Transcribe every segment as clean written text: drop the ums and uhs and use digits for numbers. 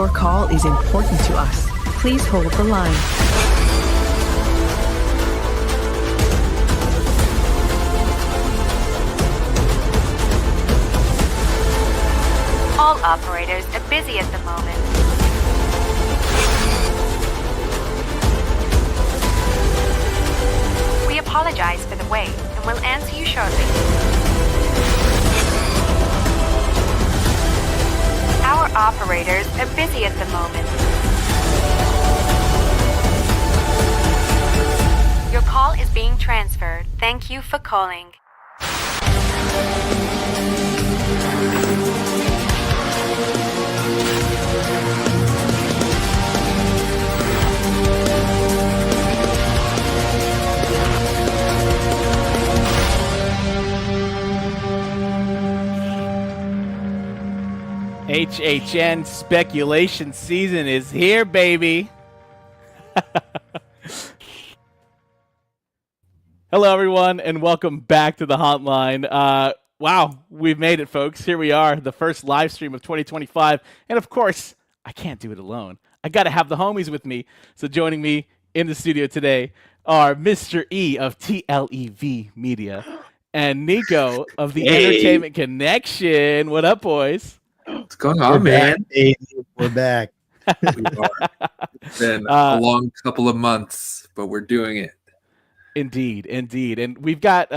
Your call is important to us. Please hold the line. All operators are busy at the moment. We apologize for the wait and will answer you shortly. Our operators are busy at the moment. Your call is being transferred. Thank you for calling. HHN speculation season is here, baby. Hello, everyone, and welcome back to the hotline. Wow, we've made it, folks. Here we are, the first live stream of 2025. And of course, I can't do it alone. I got to have the homies with me. So joining me in the studio today are Mr. E of TLEV Media and Nico of the Entertainment Connection. What up, boys? What's going on, man? We're back. We are. It's been a long couple of months, but we're doing it. Indeed. And we've got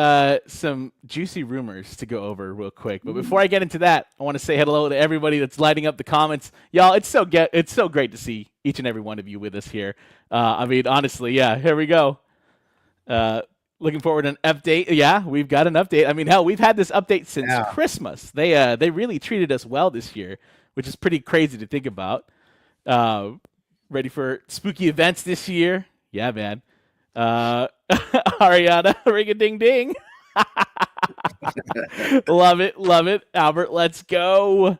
some juicy rumors to go over real quick. But before I get into that, I want to say hello to everybody that's lighting up the comments. Y'all, it's so great to see each and every one of you with us here. I mean, honestly, yeah, here we go. Looking forward to an update. Yeah, we've got an update. I mean, hell, we've had this update since Christmas. They really treated us well this year, which is pretty crazy to think about. Ready for spooky events this year? Yeah, man. Ariana, ring-a-ding-ding. Love it. Albert, let's go.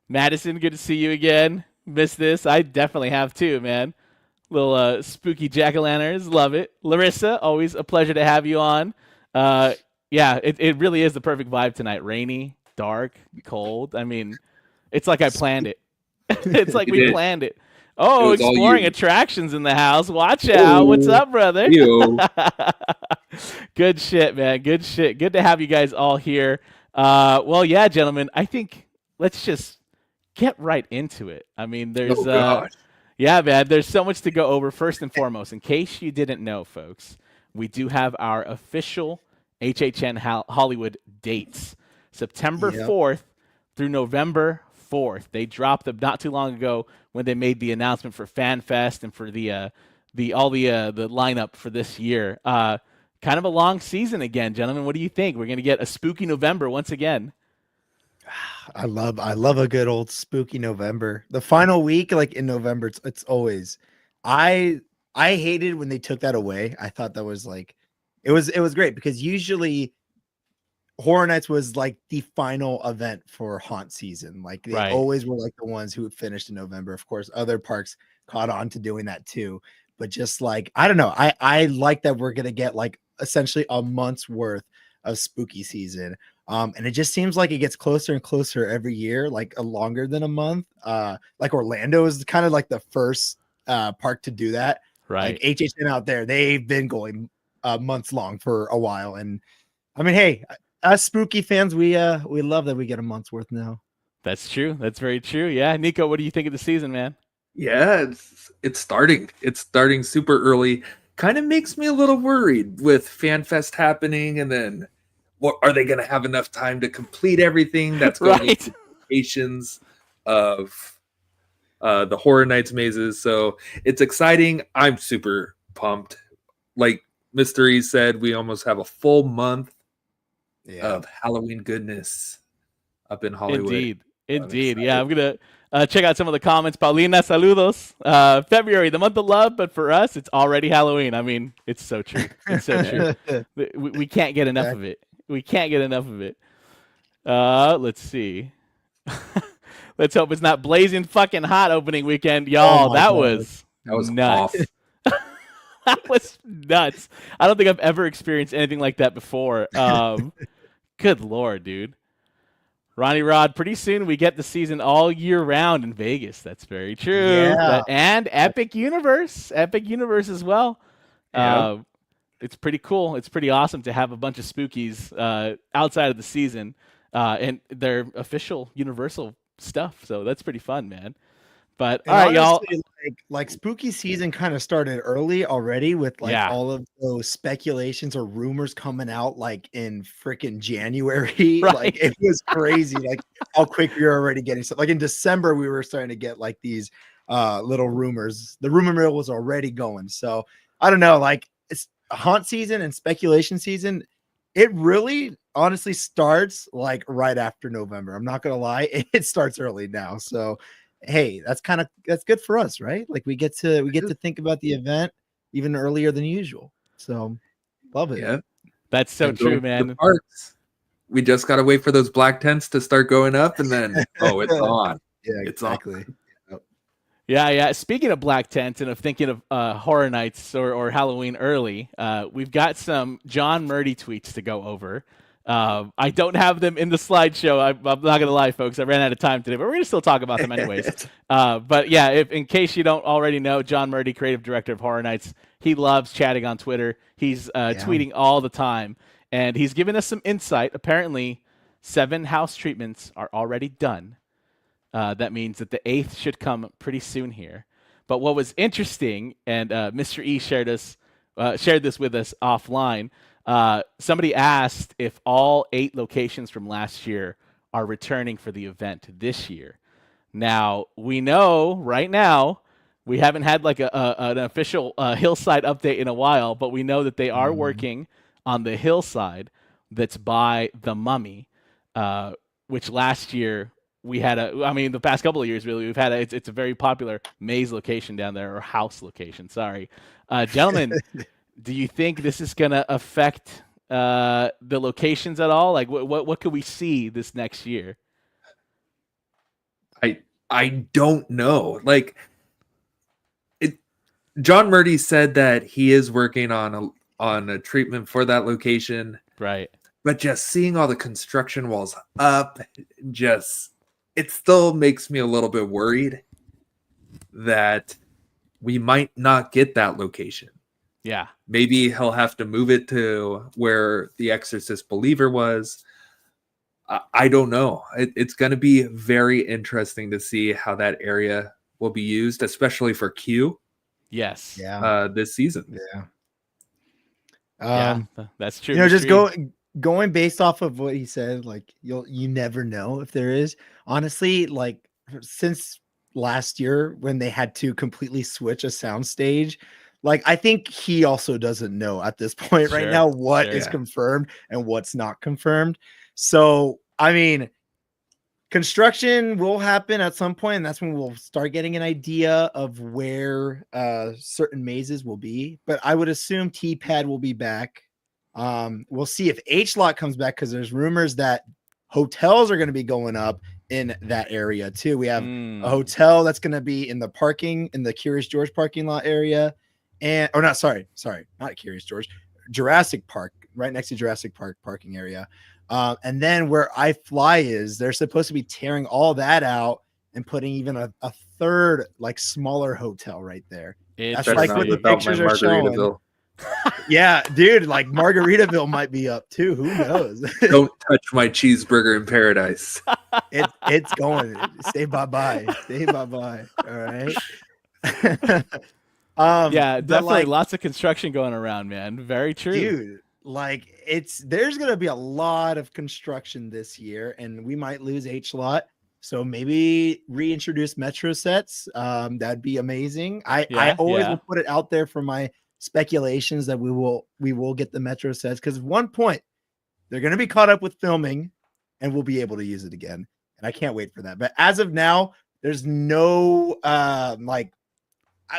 Madison, good to see you again. Missed this. I definitely have too, man. Little spooky jack-o'-lanterns. Love it. Larissa, always a pleasure to have you on. Yeah, it really is the perfect vibe tonight. Rainy, dark, cold. I mean, it's like I planned it. It's like we planned it. Oh, exploring attractions in the house. Watch out. What's up, brother? Good shit, man. Good shit. Good to have you guys all here. Well, yeah, gentlemen, I think let's just get right into it. I mean, there's yeah, man, there's so much to go over. First and foremost, in case you didn't know, folks, we do have our official HHN Hollywood dates. September 4th through November 4th. They dropped them not too long ago when they made the announcement for Fan Fest and for the lineup for this year. Kind of a long season again, gentlemen. What do you think? We're going to get a spooky November once again. I love a good old spooky November. The final week, like in November, it's always. I hated when they took that away. I thought that was like, it was great because usually Horror Nights was like the final event for haunt season. Like they always were like the ones who finished in November. Of course, other parks caught on to doing that too. But just like, I don't know. I like that we're gonna get like essentially a month's worth of spooky season. And it just seems like it gets closer and closer every year, like a longer than a month. Like Orlando is kind of like the first park to do that. Right. Like HHN out there, they've been going months long for a while. And I mean, hey, us spooky fans, we love that we get a month's worth now. That's true. That's very true. Yeah, Nico, what do you think of the season, man? Yeah, it's starting. It's starting super early. Kind of makes me a little worried with Fan Fest happening, and then what are they going to have enough time to complete everything that's going into locations of the Horror Nights mazes? So it's exciting. I'm super pumped. Like Mr. E said, we almost have a full month of Halloween goodness up in Hollywood. Indeed. Yeah, I'm going to check out some of the comments. Paulina, saludos. February, the month of love, but for us, it's already Halloween. I mean, it's so true. It's so true. We can't get enough of it. We can't get enough of it. Let's see. Let's hope it's not blazing fucking hot opening weekend. Y'all, that was nuts. That was nuts. I don't think I've ever experienced anything like that before. Good Lord, dude. Ronnie Rod, pretty soon we get the season all year round in Vegas. That's very true. Yeah. And Epic Universe as well. Yep. It's pretty cool. It's pretty awesome to have a bunch of spookies outside of the season and their official Universal stuff. So that's pretty fun, man. But And all right, y'all. honestly, like spooky season kind of started early already with like Yeah. all of those speculations or rumors coming out like in freaking January. Right. Like it was crazy, like how quick we were already getting stuff. Like in December, we were starting to get like these little rumors. The rumor mill was already going. So I don't know, like it's haunt season and speculation season. It really honestly starts like right after November. I'm not gonna lie, it starts early now. So hey, that's good for us, right? Like we get to think about the event even earlier than usual. So love it. Yeah. That's so And true, going to the man. parks. We just gotta wait for those black tents to start going up, and then it's on. Yeah, It's on. exactly. Yeah. Speaking of black tents and of thinking of horror nights or Halloween early, we've got some John Murdy tweets to go over. I don't have them in the slideshow. I'm not going to lie, folks. I ran out of time today, but we're going to still talk about them anyways. But yeah, if in case you don't already know, John Murdy, creative director of Horror Nights, he loves chatting on Twitter. He's tweeting all the time, and he's given us some insight. Apparently, 7 house treatments are already done. That means that the 8th should come pretty soon here. But what was interesting, and Mr. E shared this with us offline. Somebody asked if all 8 locations from last year are returning for the event this year. Now, we know right now we haven't had like an official hillside update in a while, but we know that they are working on the hillside that's by the Mummy, which last year we had the past couple of years really we've had it's a very popular maze location down there, or house location. Sorry, gentlemen. Do you think this is going to affect the locations at all? Like, what could we see this next year? I don't know. Like, John Murdy said that he is working on a treatment for that location, Right? but just seeing all the construction walls up, it still makes me a little bit worried that we might not get that location. Yeah. Maybe he'll have to move it to where the Exorcist Believer was. I don't know. It's going to be very interesting to see how that area will be used, especially for Q. Yes. Yeah. This season. Yeah. That's true. You know, just going based off of what he said, like you never know if there is. Honestly, like since last year when they had to completely switch a soundstage, like I think he also doesn't know at this point right now what is confirmed and what's not confirmed. So, I mean, construction will happen at some point, and that's when we'll start getting an idea of where certain mazes will be. But I would assume T-Pad will be back. We'll see if H-Lot comes back, because there's rumors that hotels are going to be going up in that area too. We have a hotel that's going to be in the Curious George parking lot area. Not Curious George, Jurassic Park, right next to Jurassic Park parking area. And then where iFly is, they're supposed to be tearing all that out and putting even a third, like smaller hotel right there. That's like what the pictures are showing. Yeah, dude, like Margaritaville might be up too. Who knows? Don't touch my cheeseburger in paradise. It's going. Stay bye-bye. Stay bye-bye. All right. Yeah, definitely lots of construction going around, man. Very true. Dude, like there's gonna be a lot of construction this year, and we might lose H-Lot. So maybe reintroduce Metro sets. That'd be amazing. I always will put it out there for my speculations that we will get the Metro sets, because at one point they're gonna be caught up with filming and we'll be able to use it again. And I can't wait for that. But as of now, there's no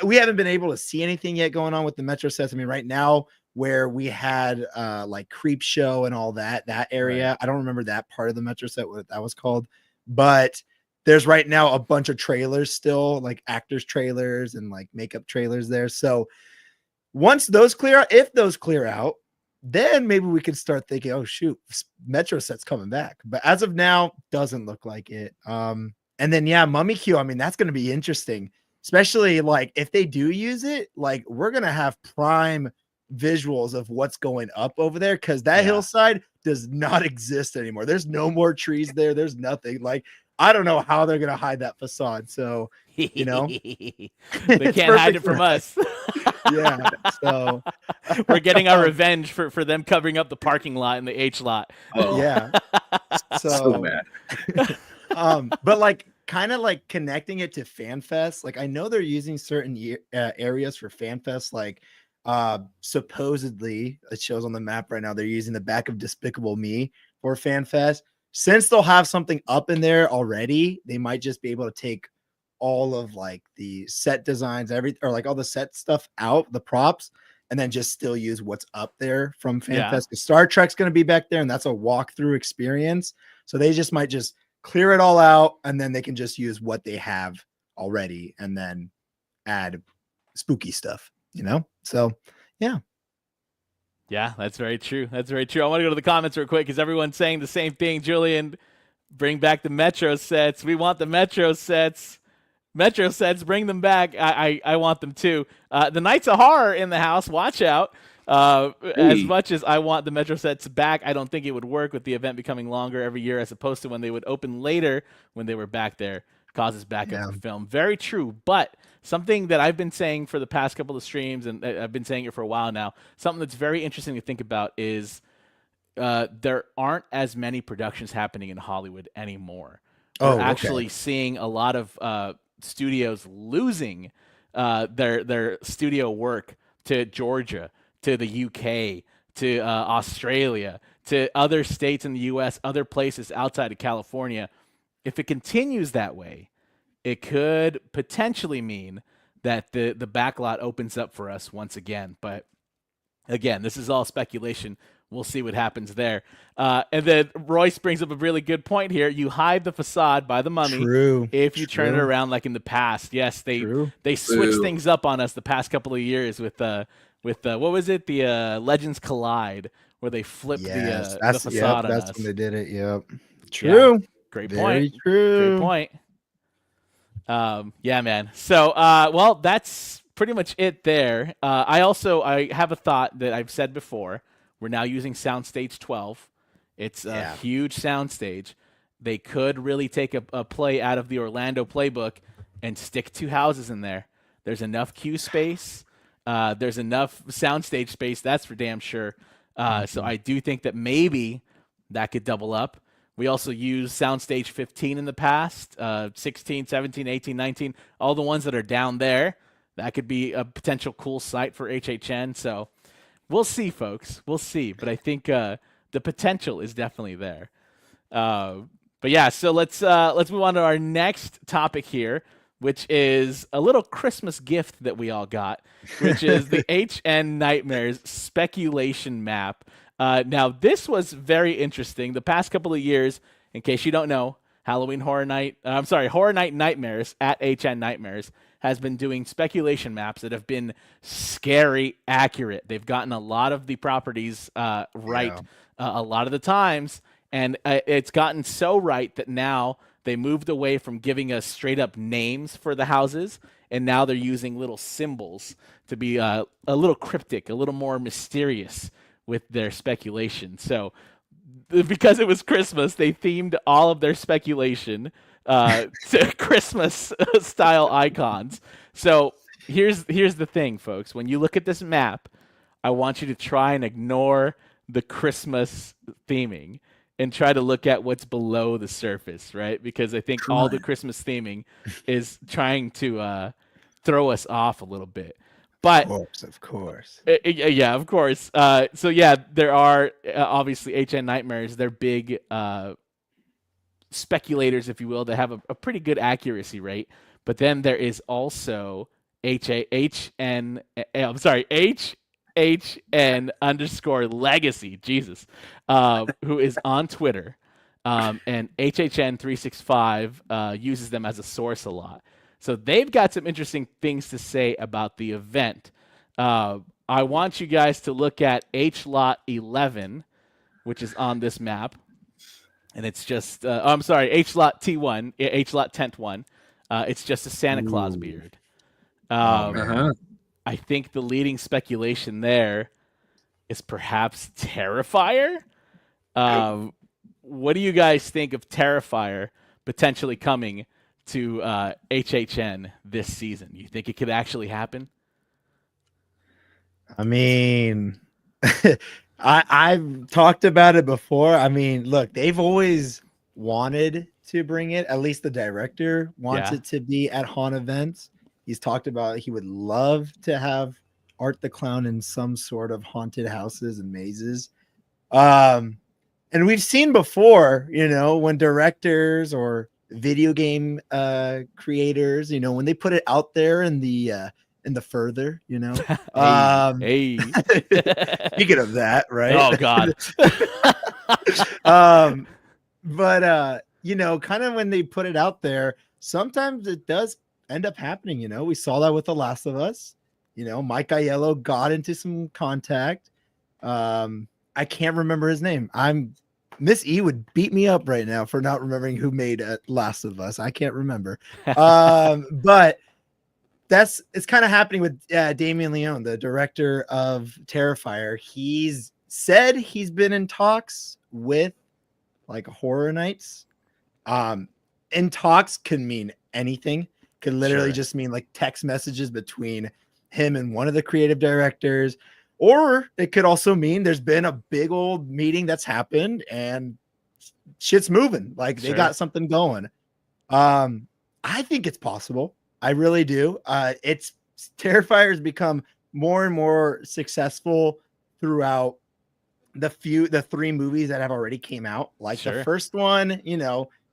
we haven't been able to see anything yet going on with the Metro sets. I mean, right now where we had like Creep Show and all that area, right. I don't remember that part of the Metro set, what that was called, but there's right now a bunch of trailers still, like actors trailers and like makeup trailers there. So once those clear out, if those clear out, then maybe we could start thinking, oh shoot, Metro set's coming back. But as of now, doesn't look like it. And then yeah, Mummy Q. I mean, that's going to be interesting, especially like if they do use it, like we're going to have prime visuals of what's going up over there, because that hillside does not exist anymore. There's no more trees there. There's nothing. Like I don't know how they're going to hide that facade. So, you know, they can't hide it from us. Yeah. So we're getting our revenge for them covering up the parking lot and the H lot. Oh, yeah. so bad. But like kind of like connecting it to FanFest. Like I know they're using certain areas for FanFest. Like supposedly it shows on the map right now, they're using the back of Despicable Me for FanFest. Since they'll have something up in there already, they might just be able to take all of like the set designs, or like all the set stuff out, the props, and then just still use what's up there from FanFest. Because Star Trek's going to be back there, and that's a walkthrough experience. So they just might just clear it all out, and then they can just use what they have already, and then add spooky stuff, you know? So yeah. Yeah, that's very true. That's very true. I want to go to the comments real quick because everyone's saying the same thing. Julian, bring back the Metro sets. We want the Metro sets. Metro sets, bring them back. I want them too. The Knights of Horror in the house. Watch out. As much as I want the Metro sets back, I don't think it would work with the event becoming longer every year as opposed to when they would open later when they were back there. Causes backup for film. Very true. But something that I've been saying for the past couple of streams, and I've been saying it for a while now, something that's very interesting to think about is there aren't as many productions happening in Hollywood anymore. We're actually seeing a lot of studios losing their studio work to Georgia, to the UK, to Australia, to other states in the US, other places outside of California. If it continues that way, it could potentially mean that the backlot opens up for us once again. But again, this is all speculation. We'll see what happens there. And then Royce brings up a really good point here. You hide the facade by the Mummy if you turn it around like in the past. Yes, they switched things up on us the past couple of years with what was it? The Legends Collide, where they flipped the facade on us. That's when they did it. Yep. True. Yeah. Great Very point. true. Great point. Yeah, man. So, well, that's pretty much it there. I have a thought that I've said before. We're now using Soundstage 12. It's a huge soundstage. They could really take a play out of the Orlando playbook and stick 2 houses in there. There's enough queue space. There's enough soundstage space. That's for damn sure. So I do think that maybe that could double up. We also used Soundstage 15 in the past, 16, 17, 18, 19, all the ones that are down there. That could be a potential cool site for HHN. So we'll see, folks. We'll see. But I think the potential is definitely there. But yeah, so let's move on to our next topic here, which is a little Christmas gift that we all got, which is the HN Nightmares speculation map. Now, this was very interesting. The past couple of years, in case you don't know, Horror Night Nightmares at HN Nightmares has been doing speculation maps that have been scary accurate. They've gotten a lot of the properties right a lot of the times, and it's gotten so right that now they moved away from giving us straight up names for the houses, and now they're using little symbols to be a little cryptic, a little more mysterious with their speculation. So because it was Christmas, they themed all of their speculation to Christmas style icons. So here's the thing, folks. When you look at this map, I want you to try and ignore the Christmas theming and try to look at what's below the surface, right? Because I think all the Christmas theming is trying to throw us off a little bit. But of course. Yeah, of course. So yeah, there are obviously HN Nightmares. They're big speculators, if you will. They have a pretty good accuracy rate. But then there is also HHN _legacy, Jesus, who is on Twitter. And HHN 365 uses them as a source a lot. So they've got some interesting things to say about the event. I want you guys to look at H lot 11, which is on this map, and it's just I'm sorry, H lot T1, H lot tent 1. It's just a Santa Claus beard. Oh, man. Uh-huh. I think the leading speculation there is perhaps Terrifier. What do you guys think of Terrifier potentially coming to HHN this season? You think it could actually happen? I mean, I've talked about it before. I mean, look, they've always wanted to bring it. At least the director wants Yeah. it to be at haunt events. He's talked about he would love to have Art the Clown in some sort of haunted houses and mazes. And we've seen before, when directors or video game creators, when they put it out there in the further, Hey. speaking of that, right? Oh God. But kind of when they put it out there, sometimes it does end up happening. We saw that with The Last of Us. Mike Aiello got into some contact. I can't remember his name. Miss E would beat me up right now for not remembering who made Last of Us. I can't remember. But it's kind of happening with Damien Leone, the director of Terrifier. He's said he's been in talks with like Horror Nights. In talks can mean anything. Could literally Sure. just mean like text messages between him and one of the creative directors. Or it could also mean there's been a big old meeting that's happened and shit's moving. Like they Sure. got something going. I think it's possible. I really do. Terrifier has become more and more successful throughout the 3 movies that have already came out. Like Sure. the first one,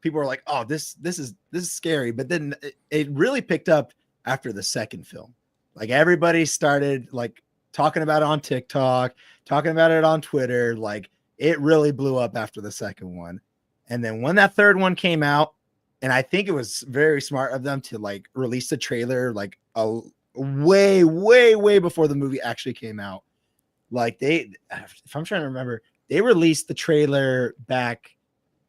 people were like, "Oh, this is scary," but then it really picked up after the second film. Like everybody started like talking about it on TikTok, talking about it on Twitter. Like it really blew up after the second one. And then when that third one came out, and I think it was very smart of them to like release the trailer like a way, way, way before the movie actually came out. Like if I'm trying to remember, they released the trailer back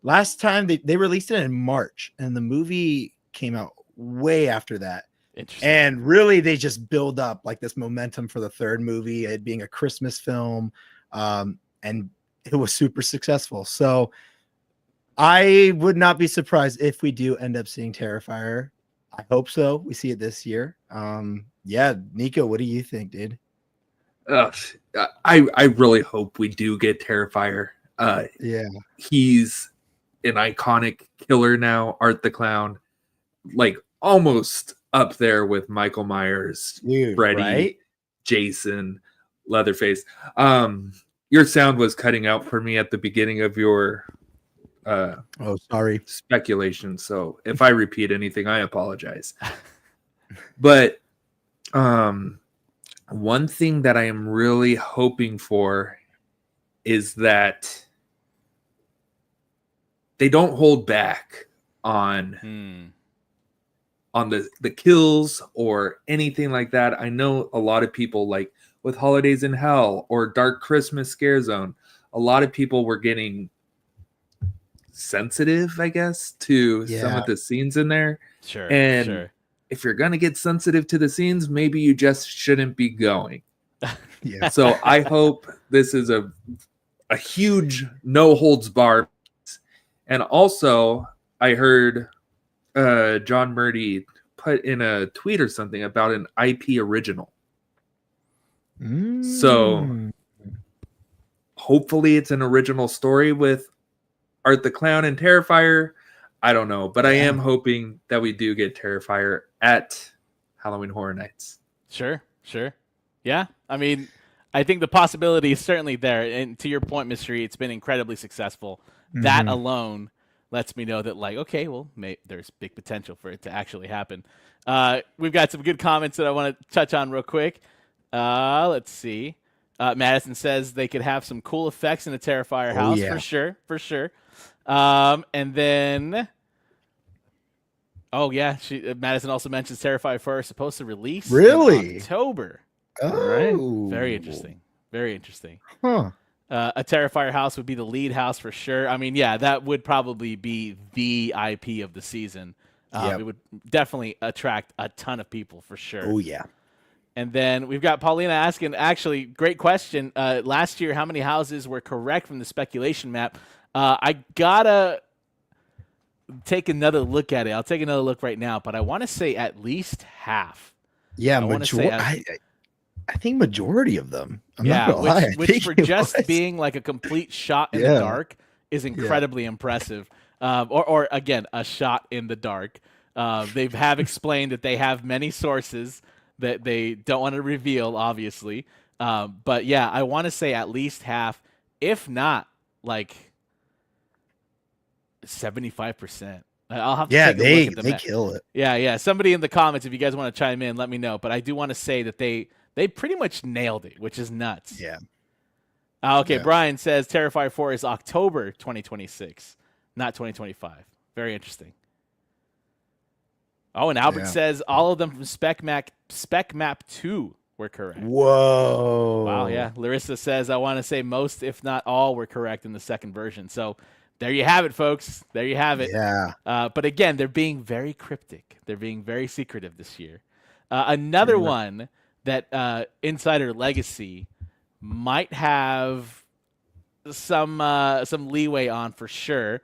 last time they released it in March, and the movie came out way after that. Interesting. And really, they just build up like this momentum for the third movie, it being a Christmas film, and it was super successful. So I would not be surprised if we do end up seeing Terrifier. I hope so. We see it this year. Yeah, Nico, what do you think, dude? I really hope we do get Terrifier. Yeah, He's an iconic killer now, Art the Clown, like almost up there with Michael Myers, dude, Freddy, right? Jason, Leatherface. Your sound was cutting out for me at the beginning of your Oh, sorry. speculation. So if I repeat anything, I apologize. But one thing that I am really hoping for is that they don't hold back on the kills or anything like that. I know a lot of people, like with Holidays in Hell or Dark Christmas Scare Zone, a lot of people were getting sensitive, I guess, to some of the scenes in there. Sure. And sure. if you're going to get sensitive to the scenes, maybe you just shouldn't be going. Yeah. So I hope this is a huge no holds bar. And also, I heard John Murdy put in a tweet or something about an IP original. So hopefully it's an original story with Art the Clown and Terrifier. I don't know, but I am hoping that we do get Terrifier at Halloween Horror Nights. Sure. Yeah. I mean, I think the possibility is certainly there. And to your point, Mystery, it's been incredibly successful. That alone lets me know that, like, okay, well, there's big potential for it to actually happen. We've got some good comments that I want to touch on real quick. Let's see. Madison says they could have some cool effects in the Terrifier house. Yeah. For sure. And then, Madison also mentions Terrifier 4 is supposed to release Really? in October. All right. Oh, Very interesting. Very interesting. Huh. A Terrifier house would be the lead house for sure. I mean, yeah, that would probably be the IP of the season. Yep. It would definitely attract a ton of people for sure. Oh yeah. And then we've got Paulina asking, actually, great question. Last year, how many houses were correct from the speculation map? I gotta take another look at it. I'll take another look right now, but I want to say at least half. Yeah, I wanna say I think majority of them. I'm yeah, not gonna lie. I which think for it just was. being like a complete shot in the Yeah. dark is incredibly impressive. Or again, a shot in the dark. They have explained that they have many sources that they don't want to reveal, obviously. But yeah, I want to say at least half, if not like 75%. I'll have to take a look at the they map. kill it. Yeah. Somebody in the comments, if you guys want to chime in, let me know. But I do want to say that they pretty much nailed it, which is nuts. Yeah. Okay, Yeah. Brian says Terrifier 4 is October 2026, not 2025. Very interesting. Oh, and Albert Yeah. says all of them from Spec Map 2 were correct. Whoa. Wow, yeah. Larissa says I want to say most, if not all, were correct in the second version. So there you have it, folks. There you have it. Yeah. But again, they're being very cryptic. They're being very secretive this year. Another one that Insider Legacy might have some leeway on for sure.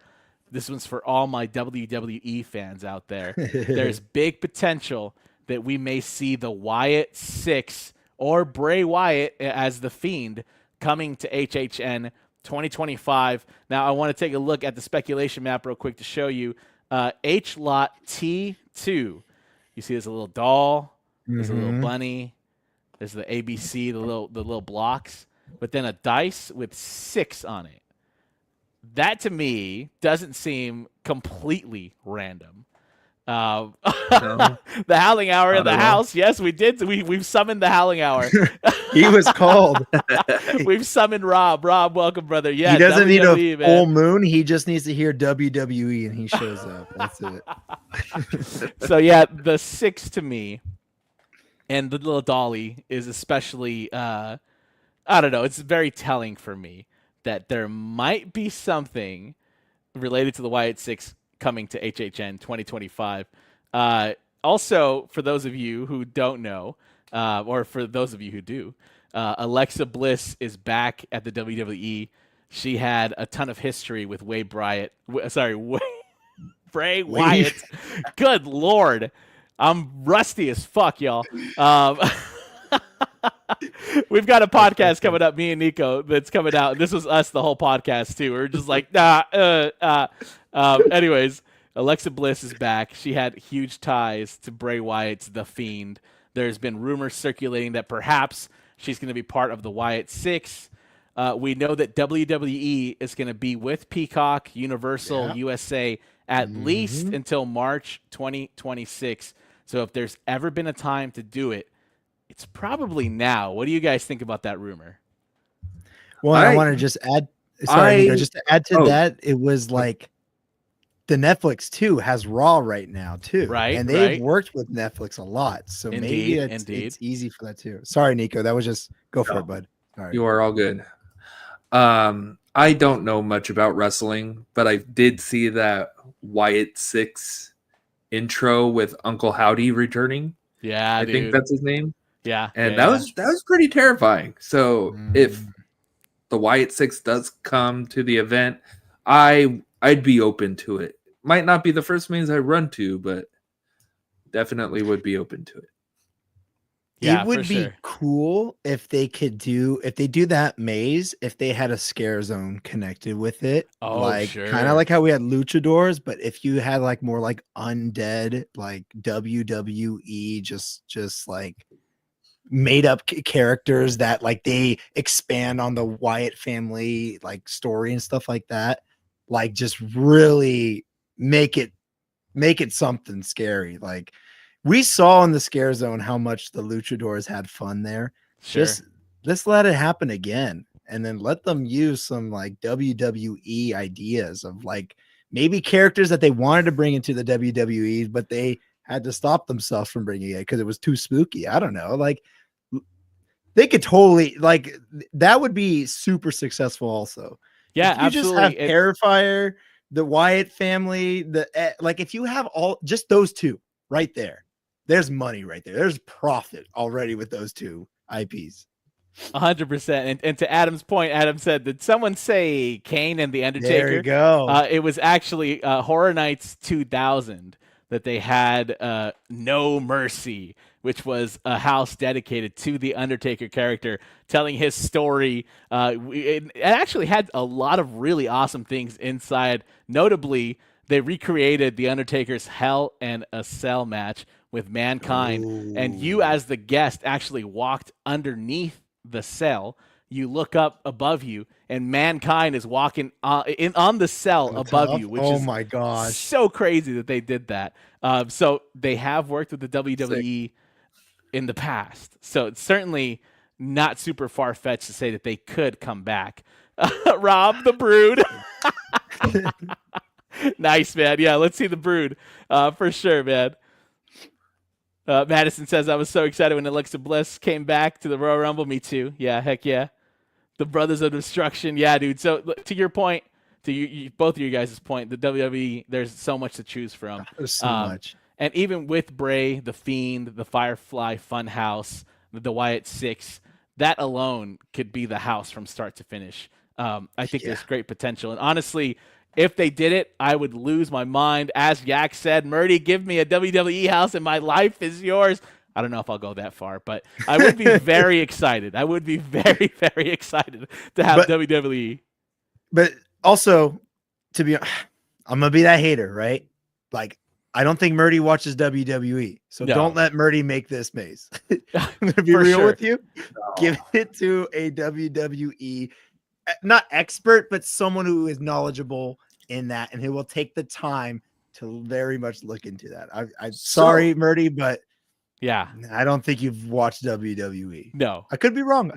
This one's for all my WWE fans out there. There's big potential that we may see the Wyatt 6 or Bray Wyatt as the Fiend coming to HHN 2025. Now, I want to take a look at the speculation map real quick to show you. H-Lot T2. You see there's a little doll. There's a little bunny. There's the ABC, the little blocks. But then a dice with 6 on it. That, to me, doesn't seem completely random. No. The Howling Hour in Not the at all. house. Yes, we did. We've summoned the Howling Hour. He was called. We've summoned Rob. Rob, welcome, brother. Yeah, He doesn't need WWE, a man. full moon. He just needs to hear WWE and he shows up. That's it. So yeah, the 6 to me, and the little dolly is especially. I don't know. It's very telling for me that there might be something related to the Wyatt 6 coming to HHN 2025. Also, for those of you who don't know, or for those of you who do, Alexa Bliss is back at the WWE. She had a ton of history with Bray Wyatt. Good Lord. I'm rusty as fuck, y'all. We've got a podcast coming up, me and Nico, that's coming out. This was us the whole podcast too. We're just like, anyways, Alexa Bliss is back. She had huge ties to Bray Wyatt's The Fiend. There's been rumors circulating that perhaps she's going to be part of the Wyatt 6. We know that WWE is going to be with Peacock, Universal, USA at least until March 2026. So if there's ever been a time to do it, it's probably now. What do you guys think about that rumor? Well, I want to just add. Sorry, Nico, just to add to that, it was like the Netflix too has Raw right now too, Right, and they've right. worked with Netflix a lot, so maybe it's easy for that too. Sorry, Nico, that was just go for it, bud. Sorry. You are all good. I don't know much about wrestling, but I did see that Wyatt 6 intro with Uncle Howdy returning. Yeah, I think that's his name. Yeah, And that was pretty terrifying. So if the Wyatt 6 does come to the event, I'd be open to it. Might not be the first maze I run to, but definitely would be open to it. Yeah, it would for be sure. cool if they do that maze, if they had a scare zone connected with it. Oh, like sure. kind of like how we had luchadors, but if you had like more like undead, like WWE, just like made up characters that like they expand on the Wyatt family like story and stuff like that, like just really make it something scary. Like we saw in the scare zone how much the luchadors had fun there. Sure. Just let's let it happen again, and then let them use some like WWE ideas of like maybe characters that they wanted to bring into the WWE, but they had to stop themselves from bringing it because it was too spooky. I don't know. Like they could totally like that would be super successful also. Yeah, If you absolutely. just have Terrifier, the Wyatt family, like if you have all just those two right there, there's money right there. There's profit already with those two IPs. 100%. And to Adam's point, Adam said, did someone say Kane and the Undertaker? There you go. It was actually Horror Nights 2000 that they had No Mercy, which was a house dedicated to the Undertaker character, telling his story. It actually had a lot of really awesome things inside. Notably, they recreated the Undertaker's Hell in a Cell match with Mankind, and you as the guest actually walked underneath the cell. You look up above you, and Mankind is walking on the cell above you, which is my gosh, so crazy that they did that. So they have worked with the WWE in the past, so it's certainly not super far-fetched to say that they could come back. Rob, the Brood. Nice, man. Yeah, let's see the Brood for sure, man. Madison says, I was so excited when Alexa Bliss came back to the Royal Rumble. Me too. Yeah, heck yeah. The Brothers of Destruction. Yeah, dude. So to your point, to you both of you guys' point, the WWE, there's so much to choose from. There's so much. And even with Bray, The Fiend, the Firefly Funhouse, the Wyatt Six, that alone could be the house from start to finish. I think there's great potential. And honestly, if they did it, I would lose my mind. As Yak said, Murdy, give me a WWE house and my life is yours. I don't know if I'll go that far, but I would be very excited. I would be very, very excited to have WWE. But also, I'm going to be that hater, right? Like, I don't think Murdy watches WWE. So don't let Murdy make this maze. I'm going to be real with you. No. Give it to a WWE, not expert, but someone who is knowledgeable in that, and who will take the time to very much look into that. I'm sorry, Murdy, but yeah, I don't think you've watched WWE. No, I could be wrong.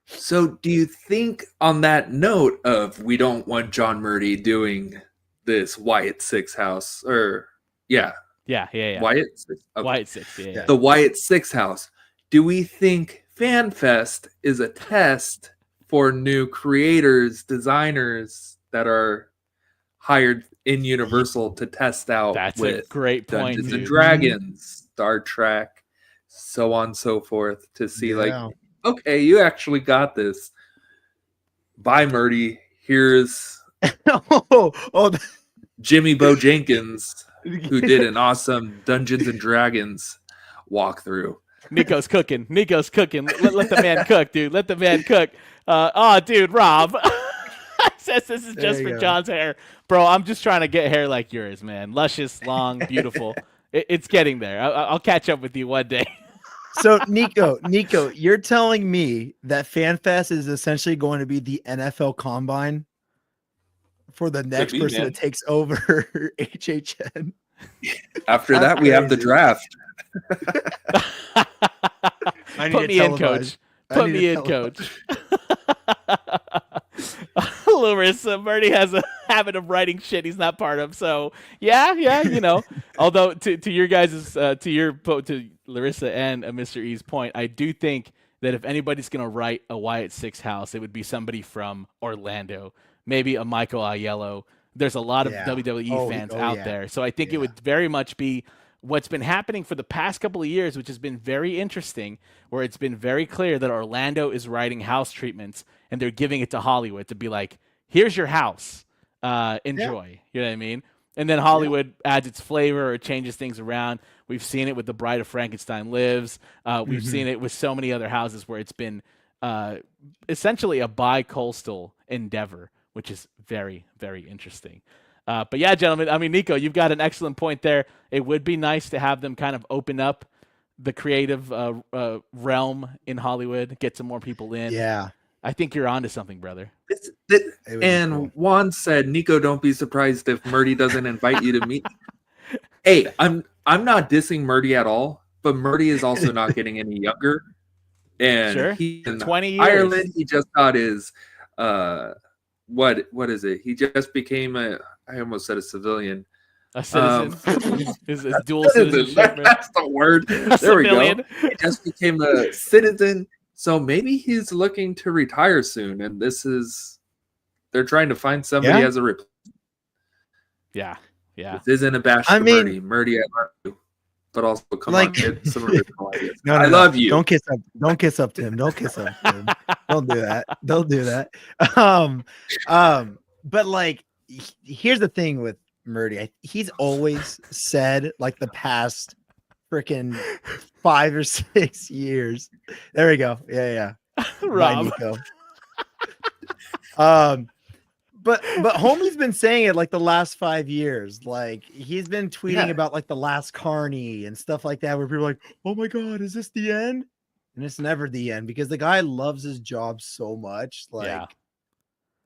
So do you think, on that note of we don't want John Murdy doing this Wyatt Six house, or yeah. Wyatt Six, okay. Wyatt Six, yeah. The Wyatt Six house. Do we think FanFest is a test for new creators, designers that are hired in Universal to test out? That's with a great point. Dungeons and Dragons, Star Trek, so on and so forth, to see like, okay, you actually got this. Bye, Murdy. Here's Jimmy Bo Jenkins, who did an awesome Dungeons and Dragons walkthrough. Nico's cooking. Let the man cook, dude. Let the man cook. Dude, Rob says this is just for John's hair. Bro, I'm just trying to get hair like yours, man. Luscious, long, beautiful. It's getting there. I'll catch up with you one day. So, Nico, you're telling me that FanFest is essentially going to be the NFL Combine for the next person that takes over HHN? After that, we have the draft. Put me in, coach. Put me in, coach. Larissa, Bernie has a habit of writing shit he's not part of. So yeah, you know. Although to your guys' to Larissa and Mr. E's point, I do think that if anybody's gonna write a Wyatt Six house, it would be somebody from Orlando, maybe a Michael Aiello. There's a lot of WWE fans out there, so I think it would very much be what's been happening for the past couple of years, which has been very interesting, where it's been very clear that Orlando is writing house treatments and they're giving it to Hollywood to be like, here's your house. Enjoy. You know what I mean? And then Hollywood adds its flavor or changes things around. We've seen it with The Bride of Frankenstein Lives. We've seen it with so many other houses where it's been essentially a bi-coastal endeavor, which is very, very interesting. But yeah, gentlemen, I mean, Nico, you've got an excellent point there. It would be nice to have them kind of open up the creative realm in Hollywood, get some more people in. Yeah. I think you're onto something, brother. And Juan said, Nico, don't be surprised if Murdy doesn't invite you to meet. Hey, I'm not dissing Murdy at all, but Murdy is also not getting any younger. And he in 20 years. Ireland, he just got his what is it? He just became I almost said a civilian. A citizen is dual Citizen, citizenship. Right? that's the word. A There we go. civilian. He just became a citizen. So maybe he's looking to retire soon, and they're trying to find somebody Yeah. as a replacement. Yeah, yeah. This isn't a bash I to mean- Murdy. Murdy, I love you. But also, come Like- on, get some original ideas. No, I love you. Don't kiss up. Don't kiss up, Tim. Don't kiss up, Tim. Don't do that. Don't do that. But like, here's the thing with Murdy. He's always said like the past freaking 5 or 6 years. There we go. Yeah. Bye, Rob. Nico. But homie's been saying it like the last 5 years. Like he's been tweeting Yeah. about like the last Carney and stuff like that, where people are like, "Oh my god, is this the end?" And it's never the end because the guy loves his job so much. Like, Yeah.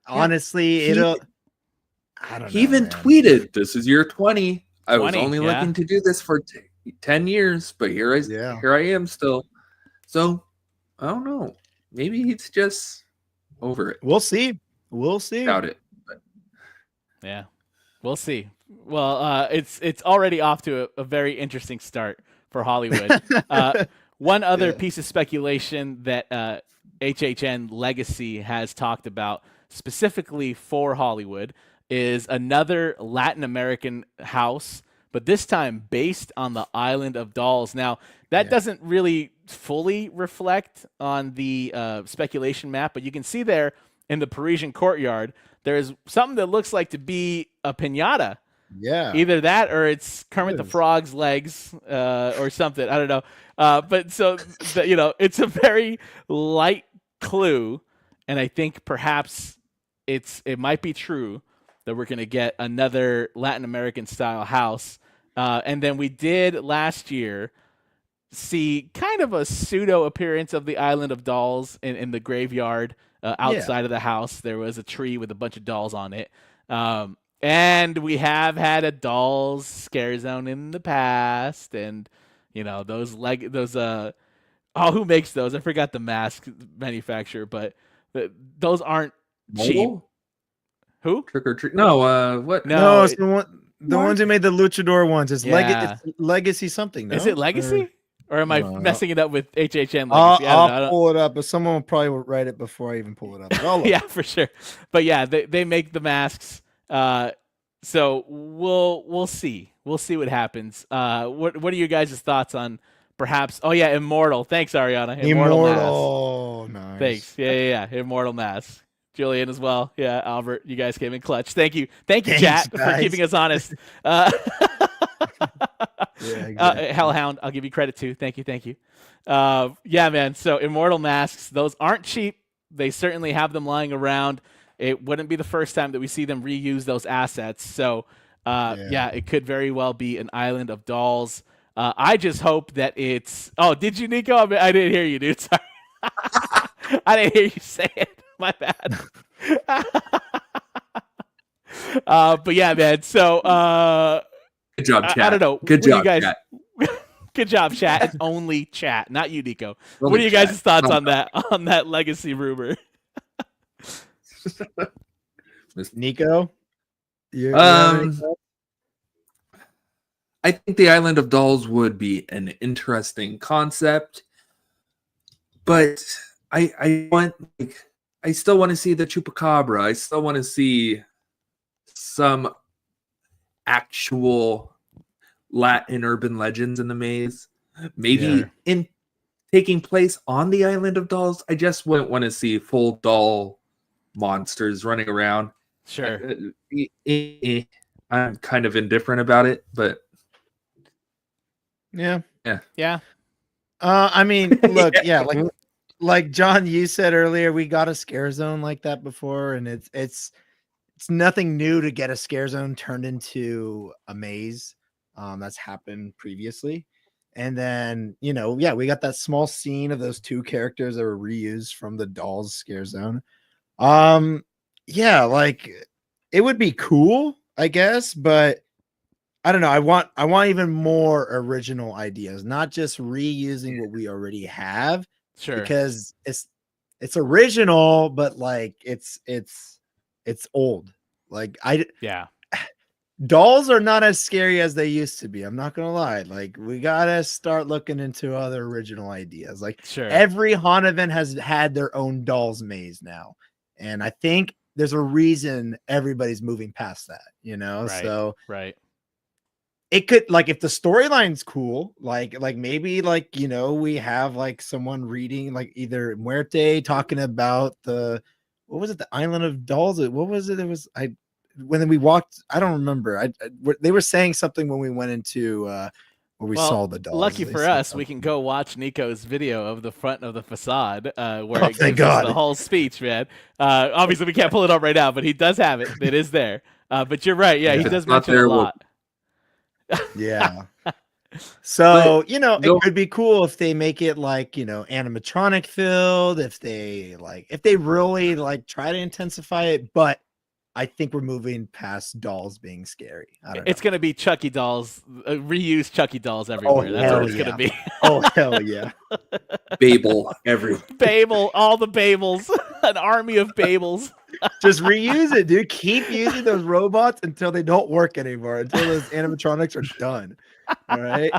honestly, He- I don't know. He even man. tweeted, "This is year 20. I was 20, only yeah. looking to do this for 10 years, but here I am still." So I don't know. Maybe he's just over it. We'll see. We'll see. Doubt it. Yeah, we'll see. Well, it's already off to a very interesting start for Hollywood. One other Yeah. piece of speculation that HHN Legacy has talked about specifically for Hollywood is another Latin American house, but this time based on the Island of Dolls. Now, that doesn't really fully reflect on the speculation map, but you can see there in the Parisian courtyard, there's something that looks like to be a piñata. Yeah. Either that or it's Kermit the is. Frog's legs or something. I don't know. But so, it's a very light clue. And I think perhaps it might be true that we're going to get another Latin American style house. And then we did last year see kind of a pseudo appearance of the Island of Dolls in the graveyard outside of the house. There was a tree with a bunch of dolls on it. And we have had a dolls scare zone in the past, and those who makes those? I forgot the mask manufacturer, but those aren't cheap. Mobile? Who? Trick or treat? No, what? No, No, it's the ones who made the luchador ones. It's, Yeah. it's Legacy something. No? Is it Legacy? Or am I No. messing it up with HHN Legacy? I'll I don't know. I don't- pull it up, but someone will probably write it before I even pull it up. But I'll look. yeah, for sure. But yeah, they make the masks. So we'll see. We'll see what happens. What are you guys' thoughts on perhaps? Oh yeah, Immortal. Thanks, Ariana. Mask. Immortal. Nice. Thanks. Yeah. Immortal Mask. Julian as well. Yeah, Albert, you guys came in clutch. Thank you, Thanks, chat, for guys. keeping us honest. Yeah, exactly. Hellhound, I'll give you credit too. Thank you. Yeah, man. So Immortal Masks, those aren't cheap. They certainly have them lying around. It wouldn't be the first time that we see them reuse those assets. So, yeah, it could very well be an Island of Dolls. I just hope that it's. Oh, did you, Nico? I didn't hear you, dude. Sorry. I didn't hear you say it. My bad. But yeah, man. So, Good job, chat. I don't know. Good What do you job, guys- chat. Good job, chat. It's only chat, not you, Nico. Only What are you guys' chat. thoughts Oh, on that legacy rumor? Nico. You Um, have any thoughts? I think the Island of Dolls would be an interesting concept, but I still want to see the Chupacabra. I still want to see some actual Latin urban legends in the maze. Maybe Yeah. in taking place on the Island of Dolls. I just wouldn't want to see full doll monsters running around. Sure. I'm kind of indifferent about it, but Yeah. Yeah. I mean, look, yeah, like John, you said earlier, we got a scare zone like that before, and it's nothing new to get a scare zone turned into a maze. That's happened previously. And then, we got that small scene of those two characters that were reused from the Dolls scare zone. Yeah, like it would be cool, I guess, but I don't know. I want even more original ideas, not just reusing what we already have, Sure. because it's original, but like it's old. Like Yeah. dolls are not as scary as they used to be. I'm not gonna lie. Like, we gotta start looking into other original ideas. Like, Sure. every haunt event has had their own dolls maze now, and I think there's a reason everybody's moving past that. You know, Right. so Right. it could, like, if the storyline's cool, like maybe, like, you know, we have like someone reading, like, either Muerte talking about the, what was it, the Island of Dolls? What was it? It was, when we walked, I don't remember. They were saying something when we went into where we saw the dolls. Lucky They for said us, we something. can go watch Nico's video of the front of the facade, where Oh, it thank gives us God. the whole speech, man. Obviously, we can't pull it up right now, but he does have it. It is there. But you're right. Yeah, Yeah. he If does it's not mention a there, we'll- lot. Yeah. So, you know, go- it could be cool if they make it like, you know, animatronic filled, if they really like try to intensify it, but I think we're moving past dolls being scary. I don't know. It's gonna be Chucky dolls, reused Chucky dolls everywhere. That's hell what it's gonna be. Oh, hell yeah. Babel everywhere. Babel, all the Babels, an army of Babels. Just reuse it, dude. Keep using those robots until they don't work anymore, until those animatronics are done. All right.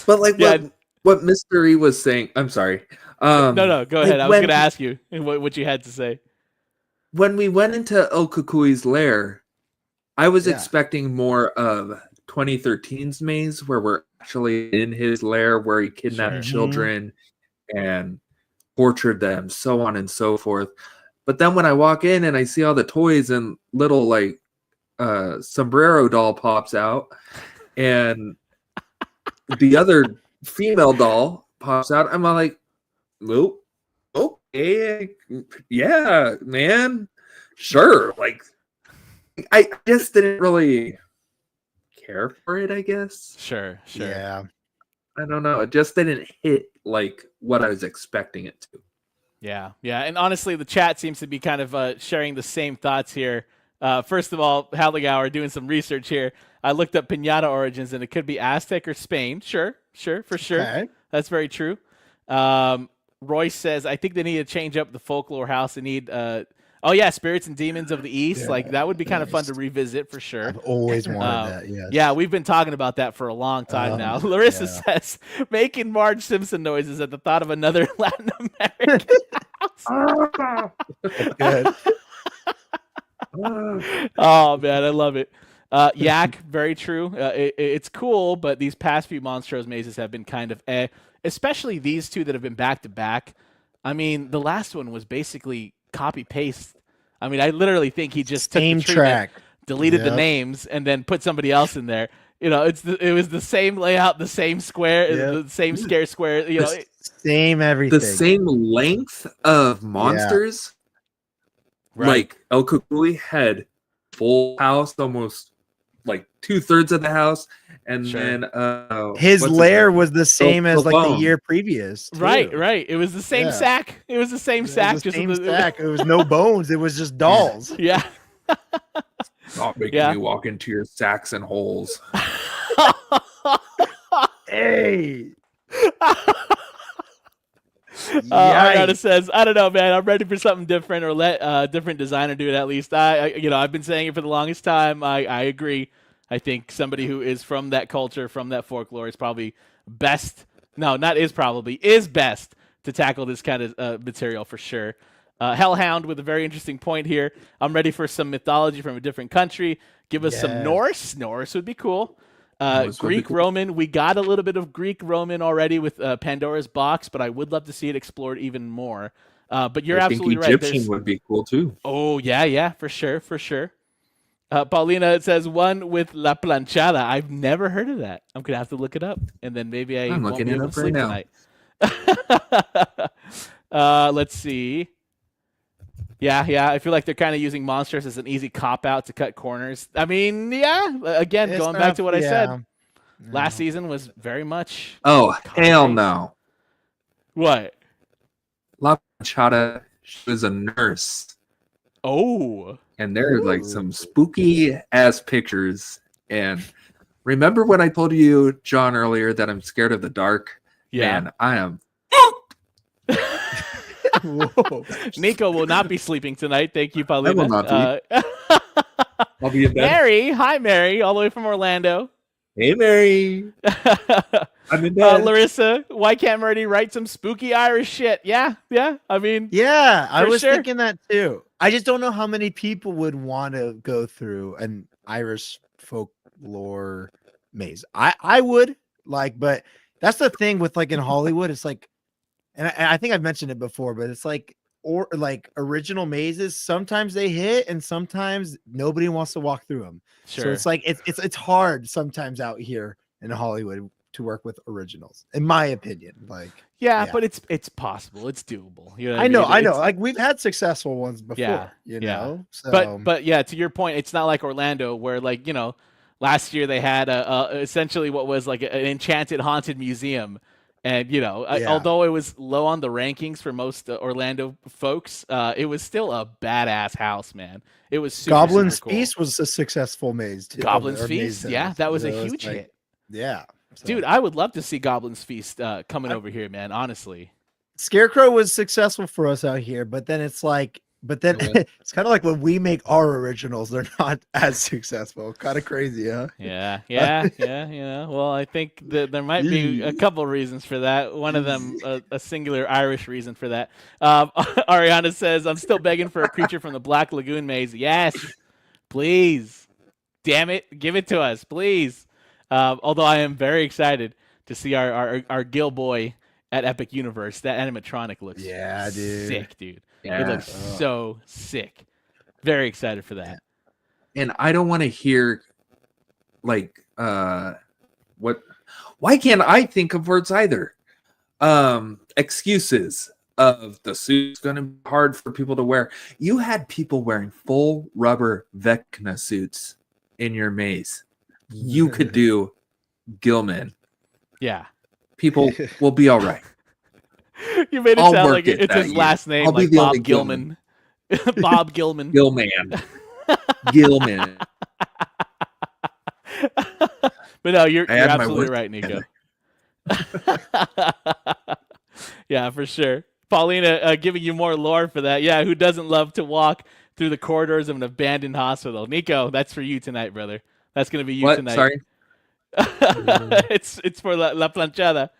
But like Yeah. what Mystery was saying, I'm sorry. No, go like ahead. I was when- gonna ask you what you had to say. When we went into El Cucuy's lair, I was Yeah. expecting more of 2013's maze, where we're actually in his lair, where he kidnapped Sure. children and tortured them, so on and so forth. But then when I walk in and I see all the toys and little like sombrero doll pops out, and the other female doll pops out, I'm all like, nope. Okay, yeah, man, sure. Like, I just didn't really care for it, I guess. Sure. Yeah. I don't know. It just didn't hit like what I was expecting it to. Yeah. And honestly, the chat seems to be kind of sharing the same thoughts here. First of all, Halligauer doing some research here. I looked up pinata origins, and it could be Aztec or Spain. Sure, for sure. Okay. That's very true. Royce says, I think they need to change up the folklore house. They need, spirits and demons of the East. Yeah, Like, that would be kind of fun to nice. revisit for sure. I've always wanted that. Yes. Yeah, we've been talking about that for a long time now. Larissa says, making Marge Simpson noises at the thought of another Latin American house. Good. Oh, man, I love it. Yak, very true. It's cool, but these past few Monstros mazes have been kind of especially these two that have been back to back. I mean, the last one was basically copy paste. I mean, I literally think he just Same took the treatment, track. deleted the Yep. names, and then put somebody else in there. You know, it was the same layout, the same square, Yep. the same scare square. You know, Same everything. The same length of monsters. Right. Like El Cucuy had full house, almost like 2/3 of the house, and Sure. then his what's lair name? was the same as like the Bone. year previous. too. right. It was the same Yeah. sack. It was the same It was sack. the Just same with the, stack. It was no bones. It was just dolls. Yeah. Not making Yeah. me walk into your sacks and holes. Hey. Arnetta says, I don't know, man. I'm ready for something different, or let a different designer do it at least. I've been saying it for the longest time. I agree. I think somebody who is from that culture, from that folklore, is probably best. No, not is probably, is best to tackle this kind of material for sure. Hellhound with a very interesting point here. I'm ready for some mythology from a different country. Give us some Yes. Norse. Norse would be cool. Norse would be Greek cool. Roman. We got a little bit of Greek Roman already with Pandora's Box, but I would love to see it explored even more. But you're I absolutely think right. Egyptian would be cool too. Oh, yeah, for sure. Paulina says one with La Planchada. I've never heard of that. I'm going to have to look it up, and then maybe I I'm won't looking be it able up to right sleep tonight. Let's see. Yeah. I feel like they're kind of using monsters as an easy cop-out to cut corners. I mean, yeah. Again, It's going not- back to what I said. yeah. Last season was very much... Oh, hell Copy. no. What? La Planchada, she was a nurse. Oh. And there are like some spooky ass pictures. And remember when I told you, John, earlier that I'm scared of the dark? Yeah. Man, I am. Whoa. Nico will not be sleeping tonight. Thank you, Paulina. will not be. I'll be in bed. Mary, hi Mary, all the way from Orlando. Hey, Mary. I'm in bed. Larissa, why can't Murdy write some spooky Irish shit? Yeah. I mean, Yeah, I For was sure. thinking that too. I just don't know how many people would want to go through an Irish folklore maze. I would like, but that's the thing with like in Hollywood. It's like, and I think I've mentioned it before, but it's like or like original mazes. Sometimes they hit, and sometimes nobody wants to walk through them. So sure. it's like it's hard sometimes out here in Hollywood to work with originals, in my opinion. Like, Yeah, yeah. but it's possible. It's doable. You know what I know, mean? I know. It's- Like we've had successful ones before. Yeah, You yeah. know, so But yeah, to your point, it's not like Orlando where like, last year they had essentially what was like an enchanted haunted museum. And, Yeah. although it was low on the rankings for most Orlando folks, it was still a badass house, man. It was super, Goblin's super cool. Feast was a successful maze too. Goblin's or maze Feast, yeah, maze. that was a So it's huge like- hit. Yeah, so. Dude, I would love to see Goblin's Feast coming over here, man, honestly. Scarecrow was successful for us out here, but then it's like, it's kind of like when we make our originals, they're not as successful. Kind of crazy, huh? Yeah. Well, I think that there might be a couple reasons for that. One of them, a singular Irish reason for that. Ariana says, I'm still begging for a creature from the Black Lagoon maze. Yes, please. Damn it. Give it to us, please. Although I am very excited to see our Gil boy at Epic Universe. That animatronic looks sick, dude. Yeah. It looks so sick. Very excited for that. And I don't want to hear like what why can't I think of words either? Excuses of the suit's gonna be hard for people to wear. You had people wearing full rubber Vecna suits in your maze. You could do Gilman. Yeah. People will be all right. You made it I'll sound work like it it's that his year. last name, I'll be like the Bob only Gilman. Bob Gilman. Gilman. Gilman. But no, you're I had my absolutely work right, Nico. Yeah, for sure. Paulina giving you more lore for that. Yeah, who doesn't love to walk through the corridors of an abandoned hospital? Nico, that's for you tonight, brother. That's going to be you What? tonight. Sorry. It's for La Planchada.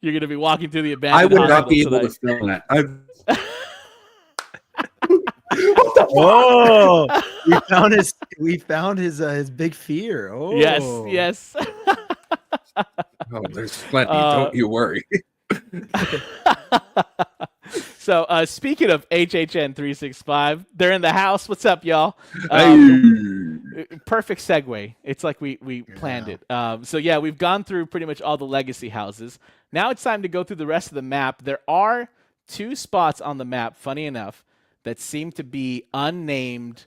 You're going to be walking through the I abandoned would hospital not be able tonight. to film that. Oh, we found his big fear. Oh, Yes. Oh, there's plenty. Don't you worry. So, speaking of HHN 365, they're in the house. What's up, y'all? Perfect segue. It's like we planned it. So yeah, we've gone through pretty much all the legacy houses. Now it's time to go through the rest of the map. There are 2 spots on the map, funny enough, that seem to be unnamed,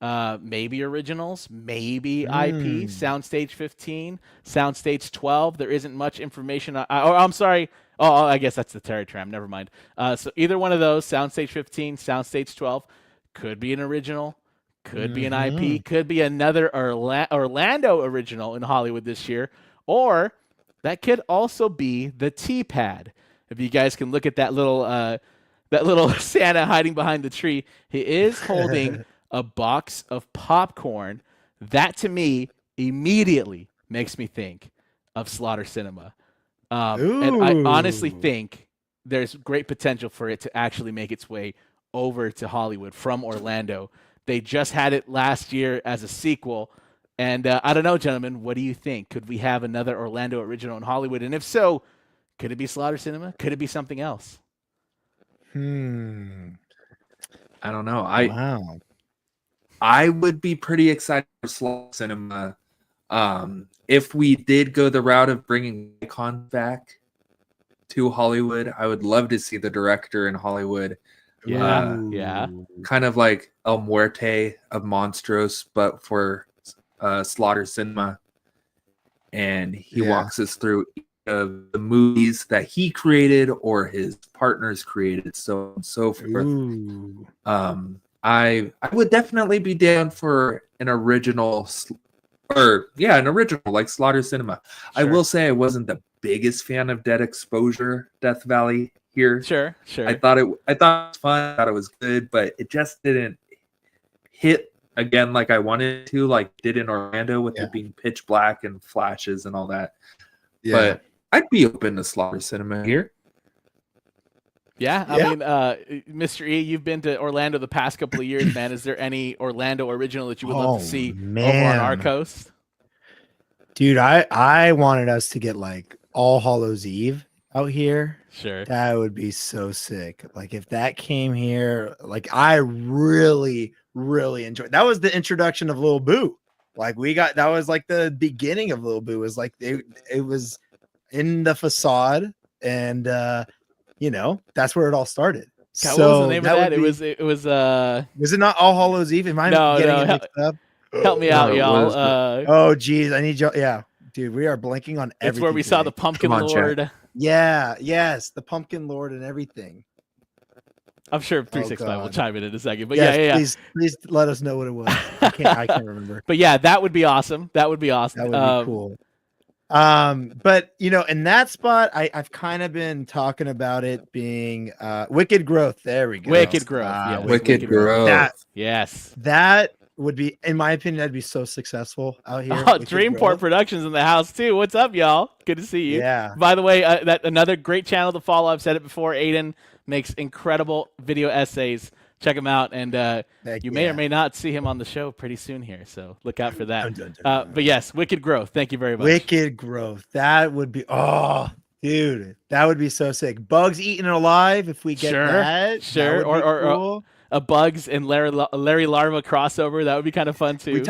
maybe originals, maybe IP. Soundstage 15, Soundstage 12. There isn't much information. I'm sorry. Oh, I guess that's the Tram. Never mind. So either one of those, Soundstage 15, Soundstage 12, could be an original, could be an IP, could be another Orlando original in Hollywood this year, or that could also be the T-Pad. If you guys can look at that little Santa hiding behind the tree, he is holding a box of popcorn. That to me immediately makes me think of Slaughter Cinema. And I honestly think there's great potential for it to actually make its way over to Hollywood from Orlando. They just had it last year as a sequel. And I don't know, gentlemen, what do you think? Could we have another Orlando original in Hollywood? And if so, could it be Slaughter Cinema? Could it be something else? I don't know. Wow. I would be pretty excited for Slaughter Cinema. If we did go the route of bringing Icon back to Hollywood, I would love to see the director in Hollywood. Yeah. Kind of like El Muerte of Monstros, but for Slaughter Cinema. And he walks us through of the movies that he created or his partners created, so on and so forth. I would definitely be down for an original, an original like Slaughter Cinema. Sure. I will say I wasn't the biggest fan of Dead Exposure, Death Valley here. Sure. I thought it was fun. I thought it was good, but it just didn't hit again like I wanted to, like did in Orlando with it being pitch black and flashes and all that. Yeah. But I'd be open to Slaughter Cinema here. Yeah, I mean, Mr. E, you've been to Orlando the past couple of years, man. Is there any Orlando original that you would love to see over on our coast? Dude, I wanted us to get like All Hallows Eve out here. Sure. That would be so sick. Like if that came here, like I really, really enjoyed. That was the introduction of Lil Boo. Like that was like the beginning of Lil Boo. Was like it was in the facade, and you know, that's where it all started. God, so what was the name of that? Be, it was Was it not All Hallows Eve? Am I getting it mixed up? Help me out, y'all. Oh geez, I need you. Yeah, dude, we are blanking on everything. It's where we saw the Pumpkin Lord. Jack. Yeah, yes, the Pumpkin Lord and everything. I'm sure 365 will chime in a second, but yes, please let us know what it was. I can't remember. But yeah, that would be awesome. That would be awesome. That would be cool. But you know, in that spot, I've kind of been talking about it being Wicked Growth. There we go. Wicked Growth. Yeah, Wicked Growth. That would be, in my opinion, that'd be so successful out here. Oh, Dreamport Productions in the house too. What's up, y'all? Good to see you. Yeah. By the way, that another great channel to follow. I've said it before. Aiden makes incredible video essays. Check him out, and you may or may not see him on the show pretty soon here. So look out for that. But yes, Wicked Growth. Thank you very much. Wicked Growth. That would be dude, that would be so sick. Bugs Eaten Alive. If we get that, sure. That would be cool. A Bugs and Larry Larva crossover. That would be kind of fun too.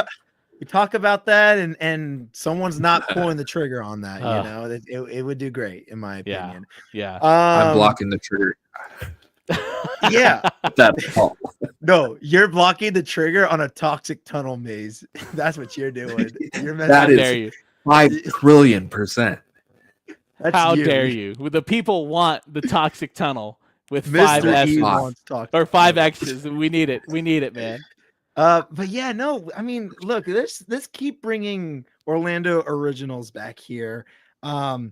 We talk about that, and someone's not pulling the trigger on that. You know, it would do great in my opinion. Yeah. I'm blocking the trigger. Yeah. That's all. No, you're blocking the trigger on a toxic tunnel maze. That's what you're doing. You're that is 5 trillion %. How dare you? The people want the toxic tunnel with 5 S's or 5 X's. We need it. We need it, man. But yeah, no, I mean, look, let's keep bringing Orlando originals back here. I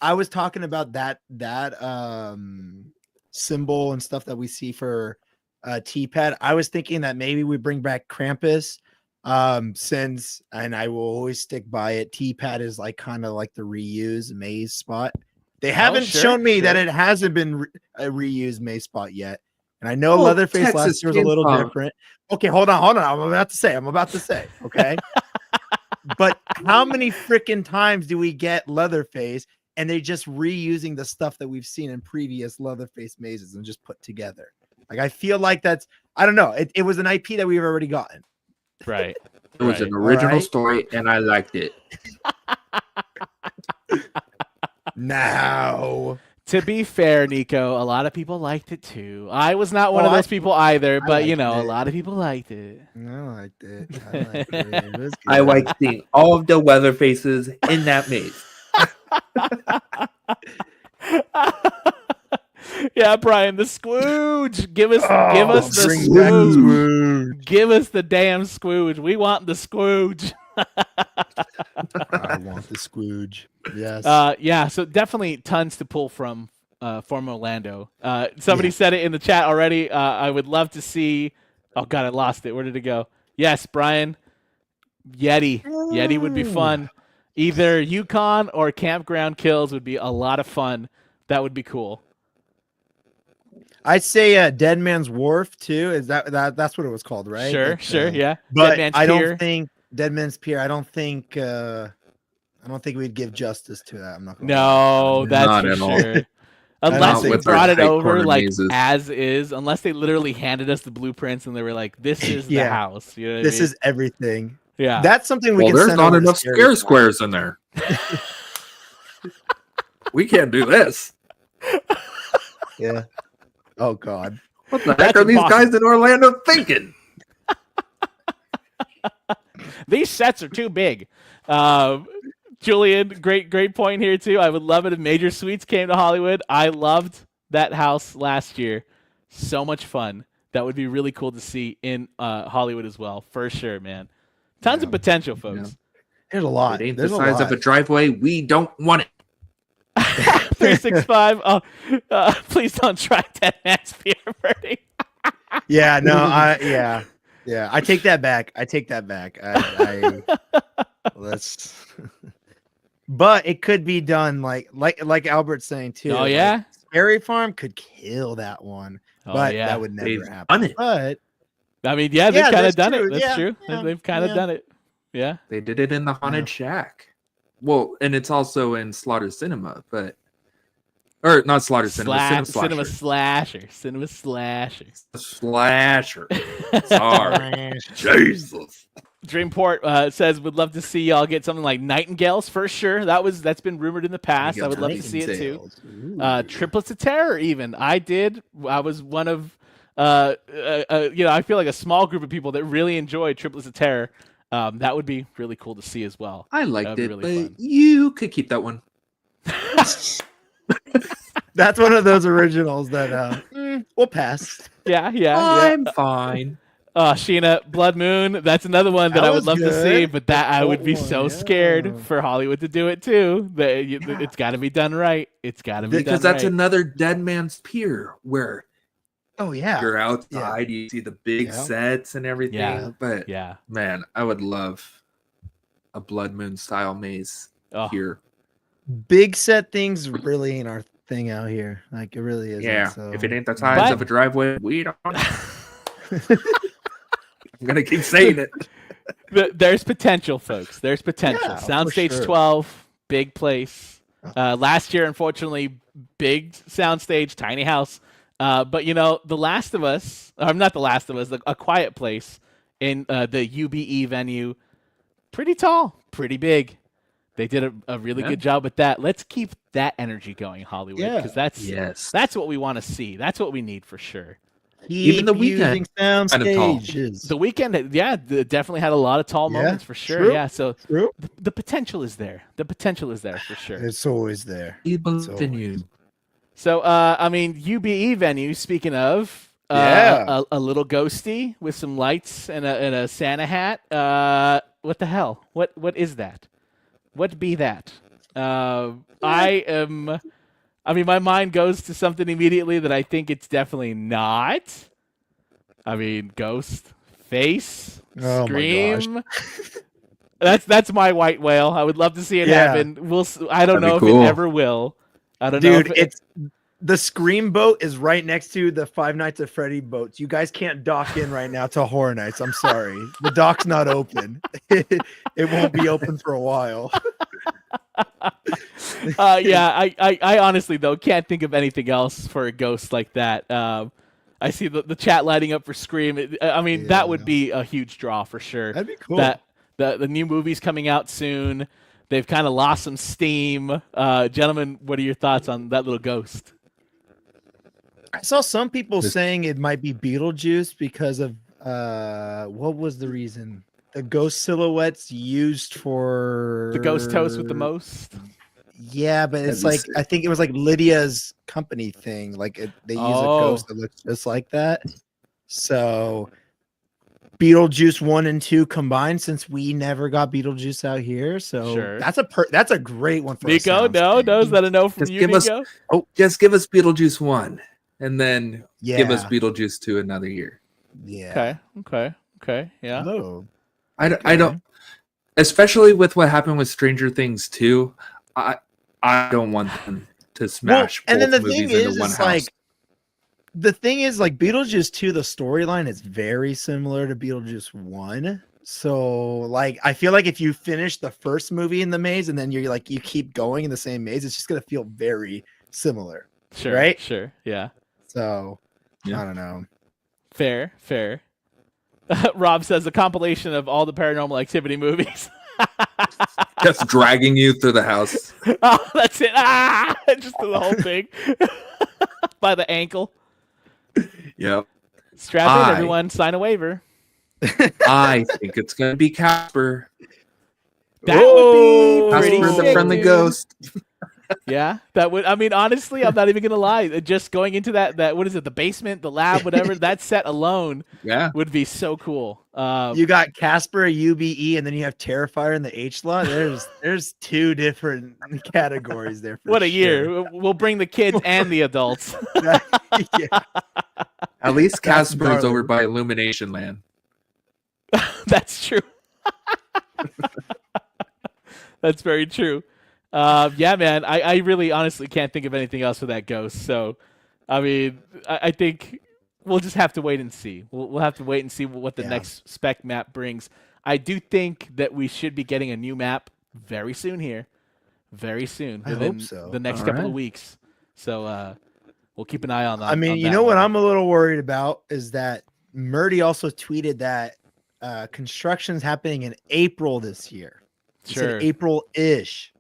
was talking about that symbol and stuff that we see for T-Pad. I was thinking that maybe we bring back Krampus, since, and I will always stick by it, T-Pad is like kind of like the reused maze spot. They haven't shown me that it hasn't been a reused maze spot yet. And I know Leatherface Texas last year was a little different. Okay, hold on. I'm about to say, okay? But how many freaking times do we get Leatherface and they're just reusing the stuff that we've seen in previous Leatherface mazes and just put together? Like, I feel like that's, I don't know. It was an IP that we've already gotten. Right. It was an original story and I liked it. Now, to be fair, Nico, a lot of people liked it too. I was not one of those people either, but you know, a lot of people liked it. I liked it. It was good. I liked seeing all of the weather faces in that maze. Yeah, Brian, the Squooge. Give us the Squooge. Give us the damn Squooge. We want the Squooge. I want the Squooge. Yes. Yeah, so definitely tons to pull from Orlando. Somebody said it in the chat already. I would love to see. Oh God, I lost it. Where did it go? Yes, Brian. Yeti. Yeti would be fun. Either Yukon or Campground Kills would be a lot of fun. That would be cool. I'd say Dead Man's Wharf too. Is that's what it was called, right? Sure, yeah. But Dead Man's I Pier. don't think Dead Man's Pier. I don't think we'd give justice to that. I'm not. No, that's Not for at all. sure. Unless they with brought their it tight over corner like mazes. as is. Unless they literally handed us the blueprints and they were like, "This is the house." You know what This I mean? is everything. Yeah. That's something we Well, can. there's send not over to enough Scary scare Squad. squares in there. We can't do this. Yeah. Oh God. What the That's heck are these impossible. guys in Orlando thinking? These sets are too big. Julian, great point here too. I would love it if Major Suites came to Hollywood. I loved that house last year. So much fun. That would be really cool to see in Hollywood as well, for sure, man. Tons of potential, folks. There's a lot. It ain't There's the size a of a driveway. We don't want it. 365. Please don't try Dead Man's Pier, Birdie. Yeah. No. Yeah. Yeah, I take that back. Let's. But it could be done like Albert's saying too. Oh yeah. Like, Scary Farm could kill that one, Oh but yeah. that would never They've happen. done it. But I mean, yeah, they've Yeah, kind of that's done true. it. That's Yeah, true. yeah, They've kind of yeah. done it. Yeah. They did it in the Haunted Shack. Well, and it's also in Slaughter Cinema, or not Slaughter Cinema, Cinema Slasher. Slasher. Sorry. Jesus. Dreamport says would love to see y'all get something like Nightingales for sure. That's been rumored in the past. I would love to see it too. Triplets of Terror even. I was one of I feel like a small group of people that really enjoyed Triplets of Terror. That would be really cool to see as well. I liked it, really but fun. you could keep that one. that's one of those originals that we'll pass. Yeah. I'm fine. Sheena, Blood Moon. That's another one that That I would was love to see, good. but that I would be One, so yeah. scared for Hollywood to do it too. It's got to be done right. It's got to be done Because that's right. another Dead Man's Pier where Oh yeah. you're outside, you see the big Yeah. sets and everything. Yeah. But Yeah. man, I would love a Blood Moon style maze Oh, here. Big set things really ain't our thing out here. Like it really is. Yeah. So. If it ain't the size But- of a driveway, we don't. I'm gonna keep saying it. There's potential, folks. There's potential. Yeah, for Soundstage sure. 12, big place. Last year, unfortunately, big soundstage, tiny house. But The Last of Us, or not The Last of Us, A Quiet Place in the UBE venue, pretty tall, pretty big. They did a really good job with that. Let's keep that energy going, Hollywood, Yeah. because that's what we want to see. That's what we need for sure. Even The Weeknd, sound kind of tall. stages. The Weeknd, definitely had a lot of tall Yeah, moments for sure. true. Yeah, so True. the potential is there. The potential is there for sure. It's always there. We always- believe in you. So, UBE venue. Speaking of, Yeah. a little ghosty with some lights and a Santa hat. What the hell? What is that? What be that? My mind goes to something immediately that I think it's definitely not. Ghost, face, Oh my scream. That's my white whale. I would love to see it Yeah. happen. I don't That'd be know if cool. it ever will. I don't know. Dude, it's the Scream boat is right next to the Five Nights at Freddy boats. You guys can't dock in right now to Horror Nights. I'm sorry. The dock's not open. It won't be open for a while. I honestly though can't think of anything else for a ghost like that. I see the chat lighting up for Scream. That would be a huge draw for sure. That'd be cool. That the new movie's coming out soon. They've kind of lost some steam. Gentlemen, what are your thoughts on that little ghost? I saw some people saying it might be Beetlejuice because of what was the reason? The ghost silhouettes used for The ghost toast with the most? Yeah, but it's That'd be like sick. I think it was like Lydia's company thing. Like they use a ghost that looks just like that. So Beetlejuice 1 and 2 combined, since we never got Beetlejuice out here. So Sure. that's a great one for a Nico, no, is that a no from Just you, give us- Nico? Just give us Beetlejuice 1 and then Yeah. give us Beetlejuice 2 another year. Yeah. Okay, yeah. Oh. I don't, especially with what happened with Stranger Things 2. I don't want them to smash and then both the thing movies into is, one it's house. like the thing is, like Beetlejuice 2, the storyline is very similar to Beetlejuice 1. So, like, I feel like if you finish the first movie in the maze and then you keep going in the same maze, it's just gonna feel very similar. Sure, Right? Sure, yeah. So, Yeah. I don't know. Fair. Rob says a compilation of all the Paranormal Activity movies. Just dragging you through the house. Oh, that's it. Just the whole thing by the ankle. Yep. Strap in, everyone. Sign a waiver. I think it's gonna be Casper. That would be pretty Casper the sick, Friendly dude. Ghost. Yeah, that would. Honestly, I'm not even gonna lie. Just going into that what is it? The basement, the lab, whatever. That set alone Yeah. would be so cool. You got Casper, UBE, and then you have Terrifier in the H slot. There's two different categories there. For what a sure. year! We'll bring the kids and the adults. Yeah. At least That's Casper is over gnarly. by Illumination Land. That's true. That's very true. Yeah, man. I really honestly can't think of anything else for that ghost. So, I mean, I think we'll just have to wait and see. We'll have to wait and see what the next spec map brings. I do think that we should be getting a new map very soon here. Very soon. I hope so. The next couple of weeks. So we'll keep an eye on that. I mean, you know what I'm a little worried about is that Murdy also tweeted that construction's happening in April this year. He said April-ish.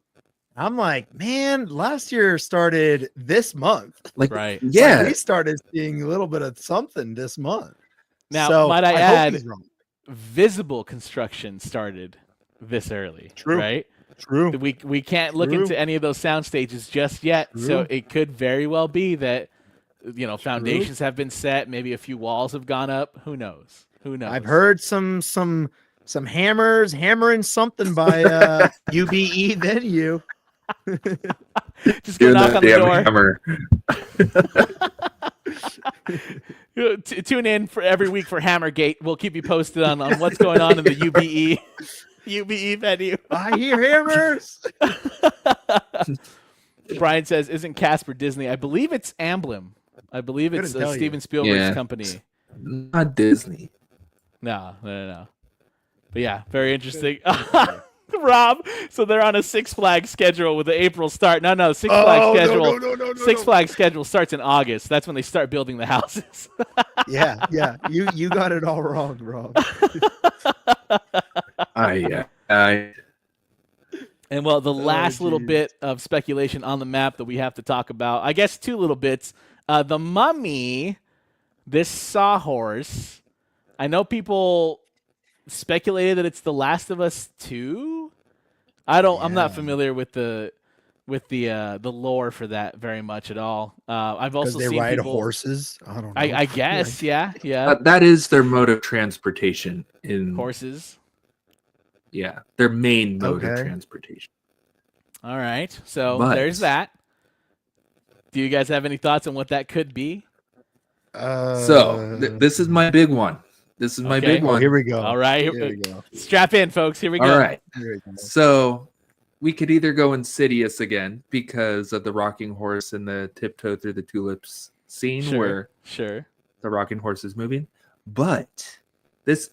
I'm like, man, last year started this month. Like, right. Yeah. Like we started seeing a little bit of something this month. Now, so might I hope add, he's wrong. visible construction started this early. True. Right? True. We can't look into any of those sound stages just yet. So it could very well be that, you know, foundations have been set. Maybe a few walls have gone up. Who knows? Who knows? I've heard some hammering something by UBE venue. Just go knock on the door. Hammer. Tune in for every week for Hammergate. We'll keep you posted on what's going on in the UBE venue. I hear hammers. Brian says, "Isn't Casper Disney?" I believe it's Amblin. I believe it's Steven Spielberg's company. Not Disney. No. But yeah, very interesting. Rob, so they're on a Six Flags schedule with the April start. No, Six Flags schedule. No, Six Flags schedule starts in August. That's when they start building the houses. Yeah. You got it all wrong, Rob. And well, the last little bit of speculation on the map that we have to talk about, I guess 2 little bits. The Mummy, this sawhorse. I know people speculated that it's The Last of Us 2. I'm not familiar with the lore for that very much at all. I've also seen they ride people, horses. I don't know. I guess, yeah. That is their mode of transportation in Horses. Yeah, their main mode of transportation. All right, so there's that. Do you guys have any thoughts on what that could be? This is my big one. This is my big one. Here we go. All right, here we go. Strap in, folks. Here we go. All right. So we could either go Insidious again because of the rocking horse and the tiptoe through the tulips scene where the rocking horse is moving. But this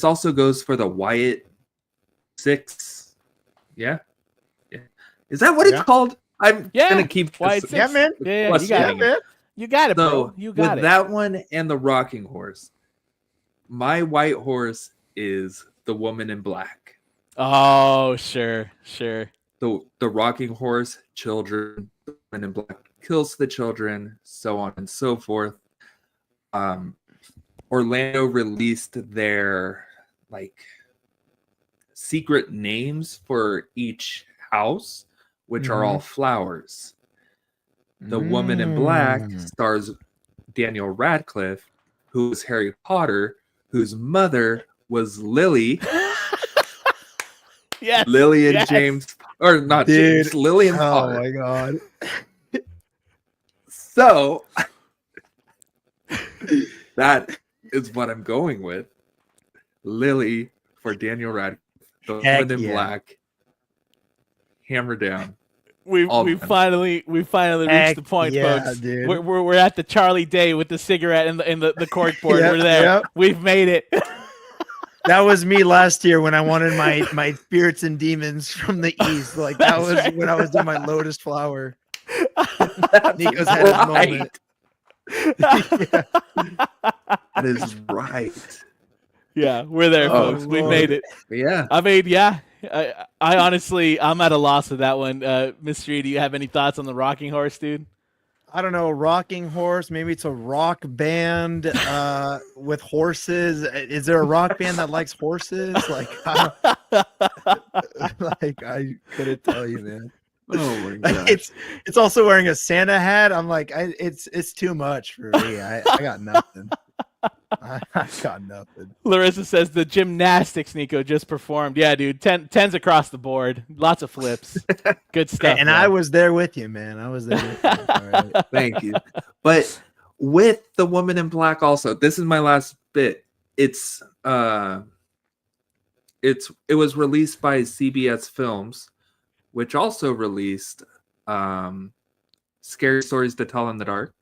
also goes for the Wyatt 6. Yeah. Is that what it's called? I'm gonna keep Wyatt 6. Yeah, man. Yeah, you got it, man. You got it, bro. You got it. With that one and the rocking horse, my white horse is the woman in black. Oh, sure. The rocking horse, children, the woman in black kills the children, so on and so forth. Orlando released their secret names for each house, which are all flowers. The woman in black stars Daniel Radcliffe, who is Harry Potter, whose mother was Lily. Yes. Lily and James, or not James, Lily and Potter. Oh my god. So that is what I'm going with. Lily for Daniel Radcliffe, the woman in black. Hammer down. We finally reached the point, folks. Dude. We're at the Charlie Day with the cigarette and the corkboard. We're there. Yep. We've made it. That was me last year when I wanted my spirits and demons from the east. Like that was when I was doing my lotus flower. Nico's had his moment. That is right. Yeah, we're there, folks. We made it. Yeah. I mean, I honestly, I'm at a loss with that one. Mystery, do you have any thoughts on the rocking horse, dude? I don't know, rocking horse. Maybe it's a rock band with horses. Is there a rock band that likes horses? Like, I couldn't tell you, man. Oh my god! It's also wearing a Santa hat. I'm like, it's too much for me. I got nothing. I got nothing. Larissa says the gymnastics Nico just performed. Yeah, dude, 10s across the board. Lots of flips. Good stuff. And I was there with you, man. I was there with you. All right. Thank you. But with the woman in black also, this is my last bit. It's it was released by CBS Films, which also released Scary Stories to Tell in the Dark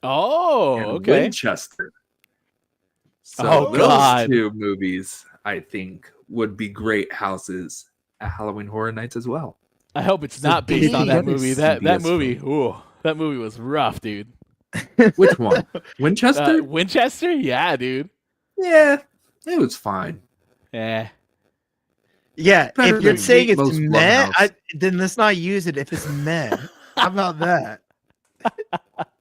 Oh, and okay. Winchester. So Oh, those God. two movies, I think, would be great houses at Halloween Horror Nights as well. I hope it's So not based on dang. that movie. That CBS movie, film. ooh, that movie was rough, dude. Which one? Winchester? Winchester? Yeah, dude. Yeah, it was fine. Eh. Yeah, Better if you're than saying it's most meh, Blumhouse. then let's not use it if it's meh. How about that?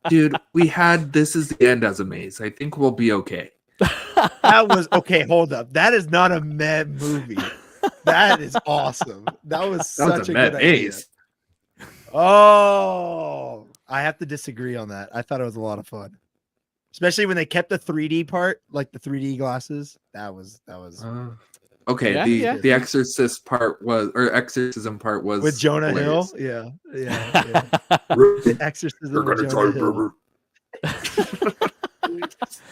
Dude, we had This Is the End as a maze. I think we'll be okay. That was okay. Hold up, that is not a meh movie. That is awesome. That was such a good idea. Oh, I have to disagree on that. I thought it was a lot of fun, especially when they kept the 3D part, like the 3D glasses. That was Okay, Yeah, the Exorcist part was, or Exorcism part was with Jonah hilarious. Hill. Yeah. The Exorcism You're with gonna Jonah try, Hill. brother.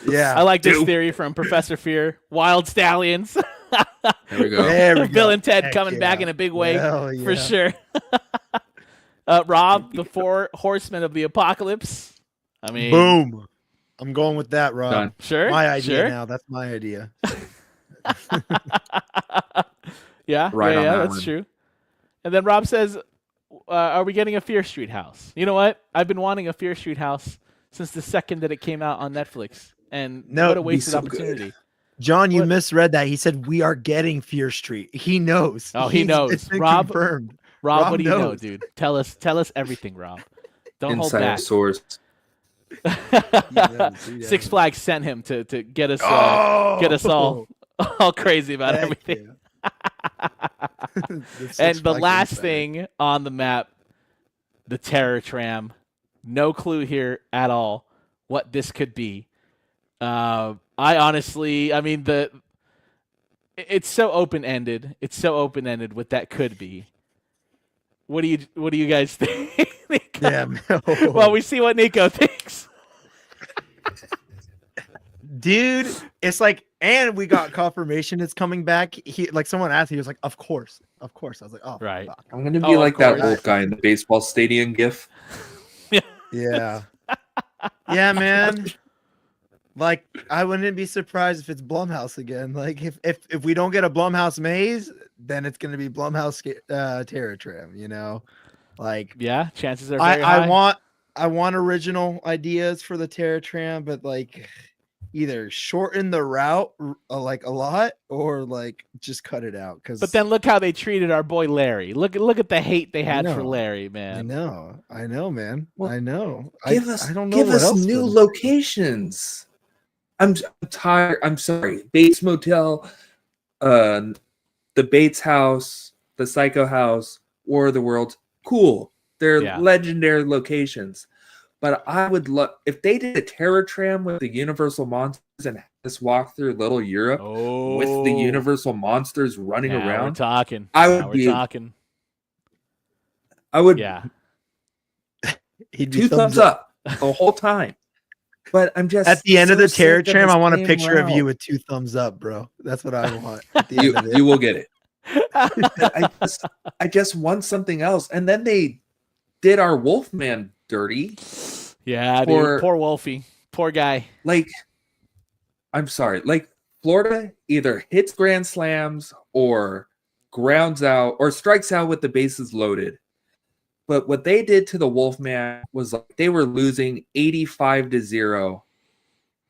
Yeah, I like this Dude. theory from Professor Fear. Wild stallions. There we go. There we Bill go. and Ted Heck coming back yeah. in a big way Hell for yeah. sure. Rob, the 4 horsemen of the apocalypse. I mean, Boom. I'm going with that, Rob. Done. Sure. My idea sure. now. That's my idea. Yeah, Right on that that's one. true. And then Rob says, are we getting a Fear Street house? You know what? I've been wanting a Fear Street house since the second that it came out on Netflix. And No, what a it'd be wasted so opportunity. John, you What? misread that. He said we are getting Fear Street. He knows. Oh, he knows. It's been Rob- confirmed. Rob, Rob what do you know, knows. dude? Tell us everything, Rob. Don't hold Insider back. source. He Six knows. Flags sent him to get us Oh! get us all crazy about Heck everything. yeah. The Six And the Flags last Insider. thing on the map, the Terror Tram. No clue here at all what this could be. I honestly, I mean, it's so open ended. It's so open ended what that could be. What do you guys think? Yeah, no. Well, we see what Nico thinks. Dude, it's like, and we got confirmation it's coming back. He like someone asked, he was like, of course. I was like, oh, Right. fuck. I'm gonna Oh, be of like that course. old guy in the baseball stadium gif. Yeah. Yeah, man. Like, I wouldn't be surprised if it's Blumhouse again. Like, if we don't get a Blumhouse maze, then it's gonna be Blumhouse Terror Tram, you know? Like, Yeah, chances are very high. I want original ideas for the Terror Tram, but like either shorten the route like a lot or like just cut it out. But then look how they treated our boy Larry. Look at the hate they had for know. Larry, I man. know, man. Well, I know. Give I us, don't know give what us else new to- locations. I'm tired. I'm sorry. Bates Motel, the Bates House, the Psycho House, War of the Worlds. Cool. They're Yeah. legendary locations. But I would love if they did a Terror Tram with the Universal Monsters and had us walk through Little Europe Oh, with the Universal Monsters running now around. We're talking. I Now would we're be- talking. I would Yeah. He'd be 2 thumbs up the whole time. But I'm just At the end of so the Terror sick of Tram, the I want a same picture of you route. with 2 thumbs up, bro. That's what I want. At the end of it. You will get it. I just want something else. And then they did our Wolfman dirty. Yeah, For- dude. Poor Wolfie. Poor guy. Like, I'm sorry. Like, Florida either hits grand slams or grounds out or strikes out with the bases loaded. But what they did to the Wolfman was like they were losing 85-0,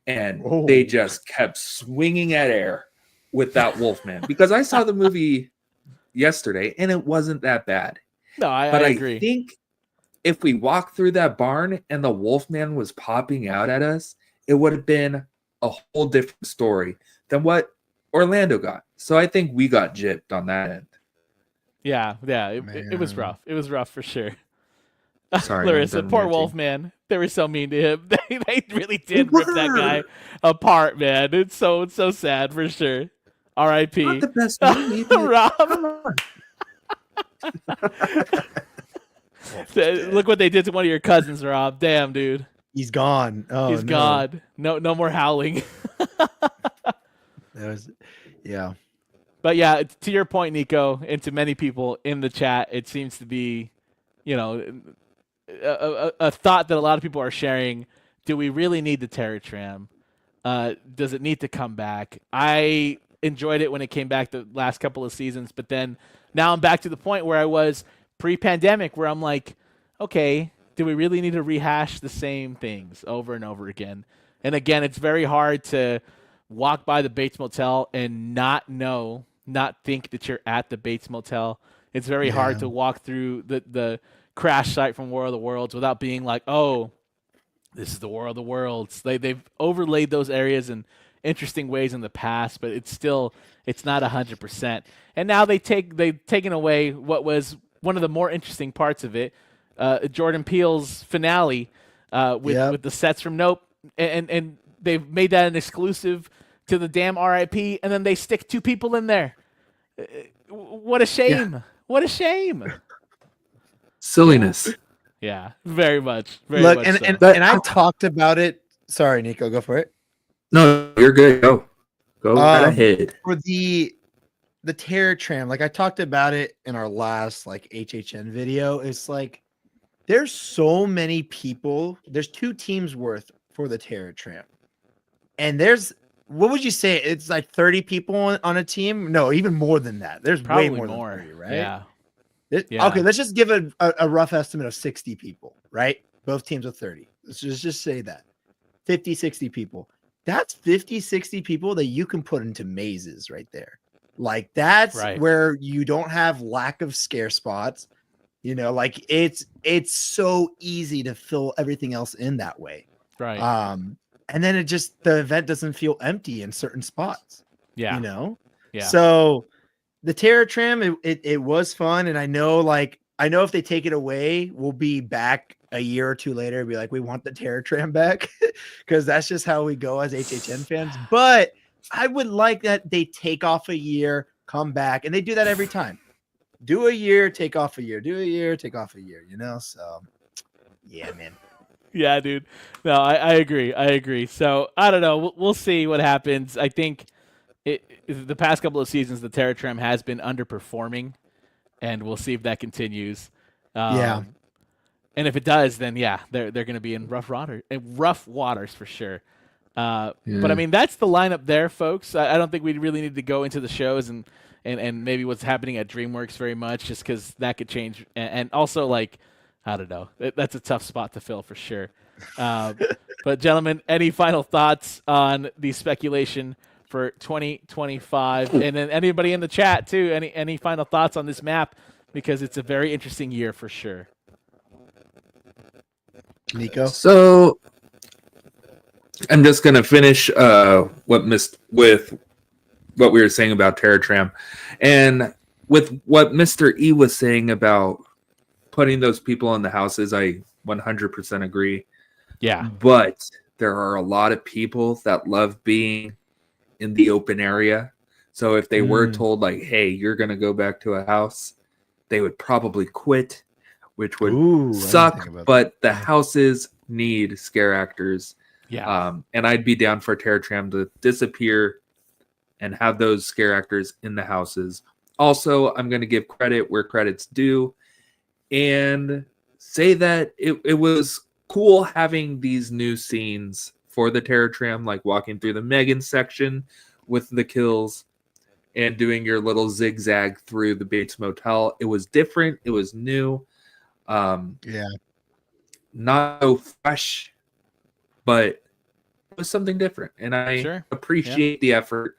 and Oh. they just kept swinging at air with that Wolfman. Because I saw the movie yesterday, and it wasn't that bad. No, I But I agree. think if we walked through that barn and the Wolfman was popping out at us, it would have been a whole different story than what Orlando got. So I think we got gypped on that end. Yeah. It was Man. rough. It was rough for sure. Sorry, Larissa, I'm done poor ranting. Wolfman. They were so mean to him. They really did rip that guy apart, man. It's so sad for sure. R.I.P. Not the best movie. dude. Rob. Come on. Look what they did to one of your cousins, Rob. Damn, dude. He's gone. Oh, He's no. gone. No more howling. That was, yeah. But yeah, to your point, Nico, and to many people in the chat, it seems to be, you know, a thought that a lot of people are sharing. Do we really need the Terror Tram? Does it need to come back? I enjoyed it when it came back the last couple of seasons, but then now I'm back to the point where I was pre-pandemic, where I'm like, okay, do we really need to rehash the same things over and over again? And again, it's very hard to walk by the Bates Motel and not think that you're at the Bates Motel. It's very hard to walk through the crash site from War of the Worlds without being like, oh, this is the War of the Worlds. They've overlaid those areas in interesting ways in the past, but it's not 100%. And now they've taken away what was one of the more interesting parts of it, Jordan Peele's finale with the sets from Nope, and they've made that an exclusive to the damn RIP, and then they stick 2 people in there. What a shame! Yeah. What a shame! Silliness. Yeah, very much. Look, much and, so. and I talked about it. Sorry, Nico, go for it. No, you're good. Go right ahead. For the Terror Tram, like I talked about it in our last like HHN video. It's like there's so many people. There's 2 teams worth for the Terror Tram, and there's, what would you say? It's like 30 people on a team. No, even more than that. There's probably way more than 30, right? Yeah. Yeah. Okay, let's just give a rough estimate of 60 people, right? Both teams with 30. Let's just say that. 50, 60 people. That's 50, 60 people that you can put into mazes right there. Like that's where you don't have lack of scare spots. You know, like it's so easy to fill everything else in that way. Right. And then the event doesn't feel empty in certain spots. Yeah. You know? Yeah. So the Terror Tram, it was fun, and I know if they take it away, we'll be back a year or 2 later and be like, we want the Terror Tram back, because that's just how we go as HHN fans. But I would like that they take off a year, come back, and they do that every time. Do a year, take off a year. Do a year, take off a year. You know, so yeah, man. Yeah, dude. No, I agree. So I don't know. We'll see what happens. I think the past couple of seasons, the Terror Tram has been underperforming, and we'll see if that continues. Yeah. And if it does, then yeah, they're going to be in rough waters for sure. But I mean, that's the lineup there, folks. I don't think we really need to go into the shows and maybe what's happening at DreamWorks very much, just because that could change. And also, like, I don't know, that's a tough spot to fill for sure. But gentlemen, any final thoughts on the speculation for 2025? And then anybody in the chat too, any final thoughts on this map, because it's a very interesting year for sure. Nico? So I'm just going to finish with what we were saying about Terror Tram, and with what Mr. E was saying about putting those people in the houses. I 100% agree. Yeah. But there are a lot of people that love being in the open area. So if they were told, like, hey, you're going to go back to a house, they would probably quit, which would suck. But the houses need scare actors. Yeah. And I'd be down for Terror Tram to disappear and have those scare actors in the houses. Also, I'm going to give credit where credit's due and say that it was cool having these new scenes for the Terror Tram, like walking through the Megan section with the kills and doing your little zigzag through the Bates Motel. It was different. It was new. Not so fresh, but it was something different. And I appreciate the effort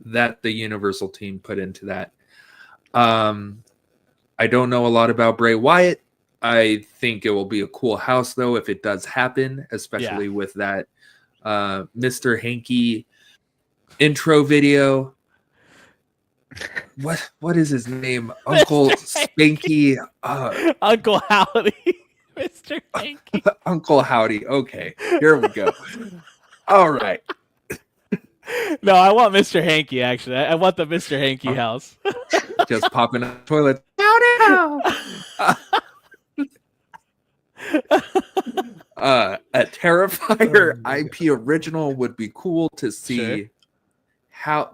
that the Universal team put into that. I don't know a lot about Bray Wyatt. I think it will be a cool house, though, if it does happen, especially with that Mr. Hanky intro video. What is his name? Uncle Spanky. Uncle Howdy. Mr. Hanky. Uncle Howdy. Okay, here we go. All right. No, I want Mr. Hanky, actually. I want the Mr. Hanky house. Just popping up the toilet. A Terrifier IP original would be cool to see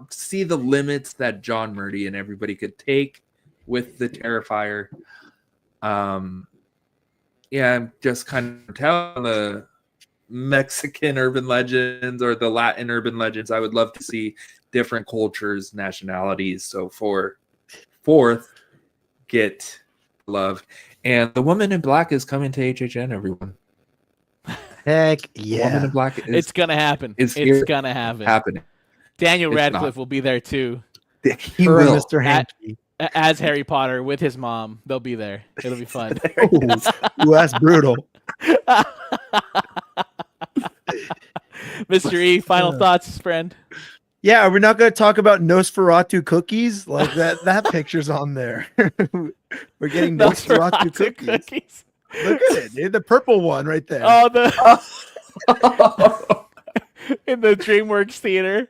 see the limits that John Murdy and everybody could take with the Terrifier. Yeah, I'm just kind of telling the Mexican urban legends or the Latin urban legends. I would love to see different cultures, nationalities. So for 4th, get love. And the Woman in Black is coming to HHN, everyone. Heck The Woman in yeah. Black It's gonna happen. It's gonna happen. Happening. Daniel It's Radcliffe not. will be there too, He Or will. Mr. Hankey. as Harry Potter with his mom. They'll be there. It'll be fun. Ooh, that's brutal. Mr. E, final thoughts, friend. Yeah, are we not going to talk about Nosferatu cookies? Like that picture's on there. We're getting Nosferatu cookies. Look at it, dude. The purple one right there. Oh, in the DreamWorks theater.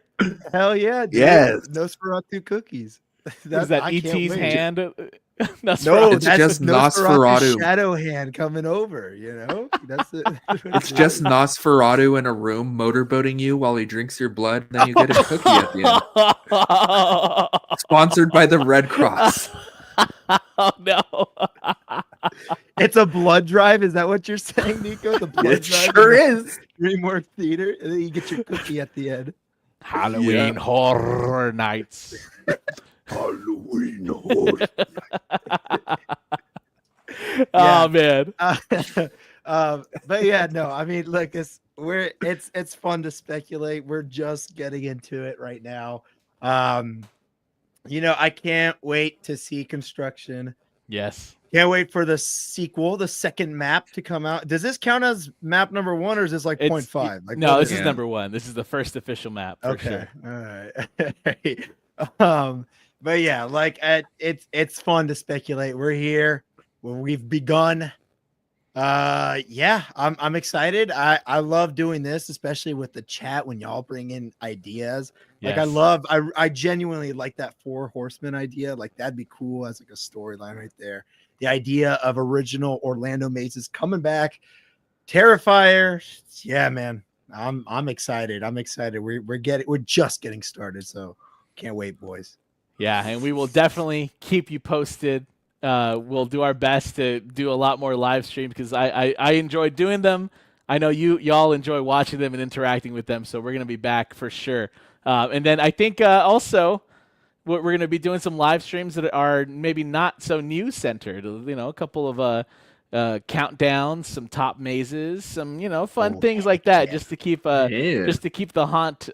Hell yeah, dude. Yes. Nosferatu cookies. Is that I can't ET's wait. hand? No, It's that's just Nosferatu Nosferatu. shadow hand coming over, you know? That's it. It's just Nosferatu in a room motorboating you while he drinks your blood, and then you get a cookie at the end. Sponsored by the Red Cross. Oh no. It's a blood drive. Is that what you're saying, Nico? The blood It drive sure in the is. DreamWorks Theater, and then you get your cookie at the end. Halloween Horror Nights. Halloween horror. Oh man. But yeah, no, I mean, look, it's fun to speculate. We're just getting into it right now. I can't wait to see construction. Yes. Can't wait for the sequel, the second map to come out. Does this count as map number 1, or is this like 0.5? Like, no, what this is is it? number 1. This is the first official map. For Okay. Sure. All right. But yeah, like it's fun to speculate. We're here. We've begun. Yeah, I'm excited. I love doing this, especially with the chat when y'all bring in ideas. Like Yes. I genuinely like that 4 Horsemen idea. Like that'd be cool as like a storyline right there. The idea of original Orlando mazes coming back. Terrifier. Yeah, man. I'm excited. I'm excited. We're just getting started. So can't wait, boys. Yeah, and we will definitely keep you posted. We'll do our best to do a lot more live streams because I enjoy doing them. I know y'all enjoy watching them and interacting with them, so we're going to be back for sure. And then I think also we're going to be doing some live streams that are maybe not so news centered. You know, a couple of countdowns, some top mazes, some fun things like that, just to keep the haunt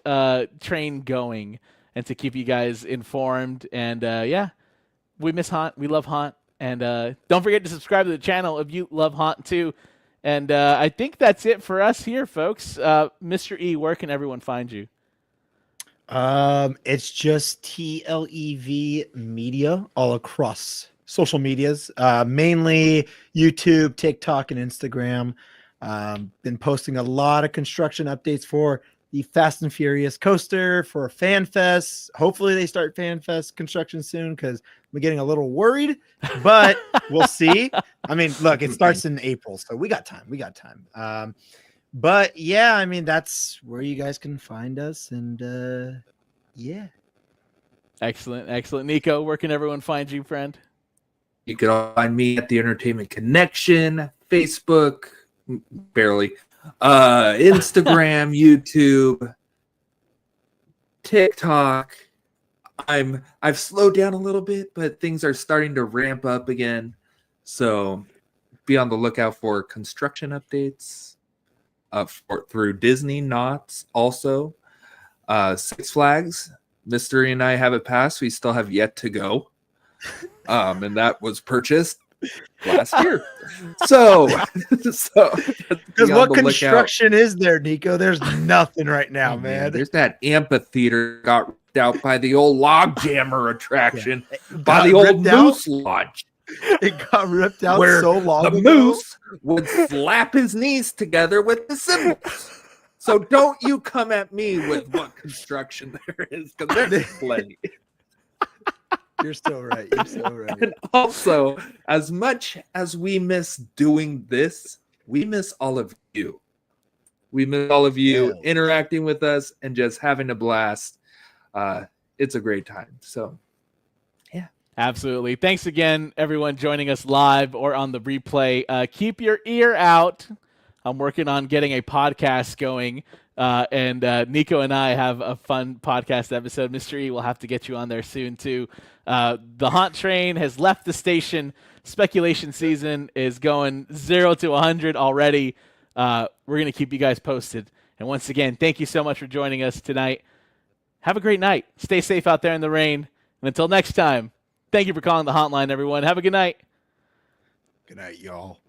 train going and to keep you guys informed. And yeah, we miss haunt, we love haunt, and don't forget to subscribe to the channel if you love haunt too. And I think that's it for us here, folks. Mr. E, where can everyone find you? It's just TLEV Media all across social medias, mainly YouTube, TikTok, and Instagram. Been posting a lot of construction updates for the Fast and Furious coaster, for FanFest. Hopefully they start FanFest construction soon because I'm getting a little worried, but we'll see. I mean, look, it starts in April, so we got time. But yeah, I mean, that's where you guys can find us. And yeah. Excellent. Nico, where can everyone find you, friend? You can find me at the Entertainment Connection, Facebook, barely, Instagram, YouTube, TikTok. I've slowed down a little bit, but things are starting to ramp up again. So be on the lookout for construction updates through Disney Knots also. Six Flags, Mystery and I have it passed. We still have yet to go. And that was purchased last year. So because what construction is there, Nico? There's nothing right now, man. There's that amphitheater got ripped out by the old log jammer attraction, by the old Moose Lodge. It got ripped out where so long the ago. moose would slap his knees together with the cymbals. So don't you come at me with what construction there is, because there's plenty. You're so right. And also, as much as we miss doing this, we miss all of you. We miss all of you interacting with us and just having a blast. it's a great time. So Absolutely. Thanks again, everyone joining us live or on the replay. Keep your ear out. I'm working on getting a podcast going, and Nico and I have a fun podcast episode. Mr. E will have to get you on there soon, too. The Haunt Train has left the station. Speculation season is going 0 to 100 already. We're going to keep you guys posted. And once again, thank you so much for joining us tonight. Have a great night. Stay safe out there in the rain. And until next time, thank you for calling the hotline, everyone. Have a good night. Good night, y'all.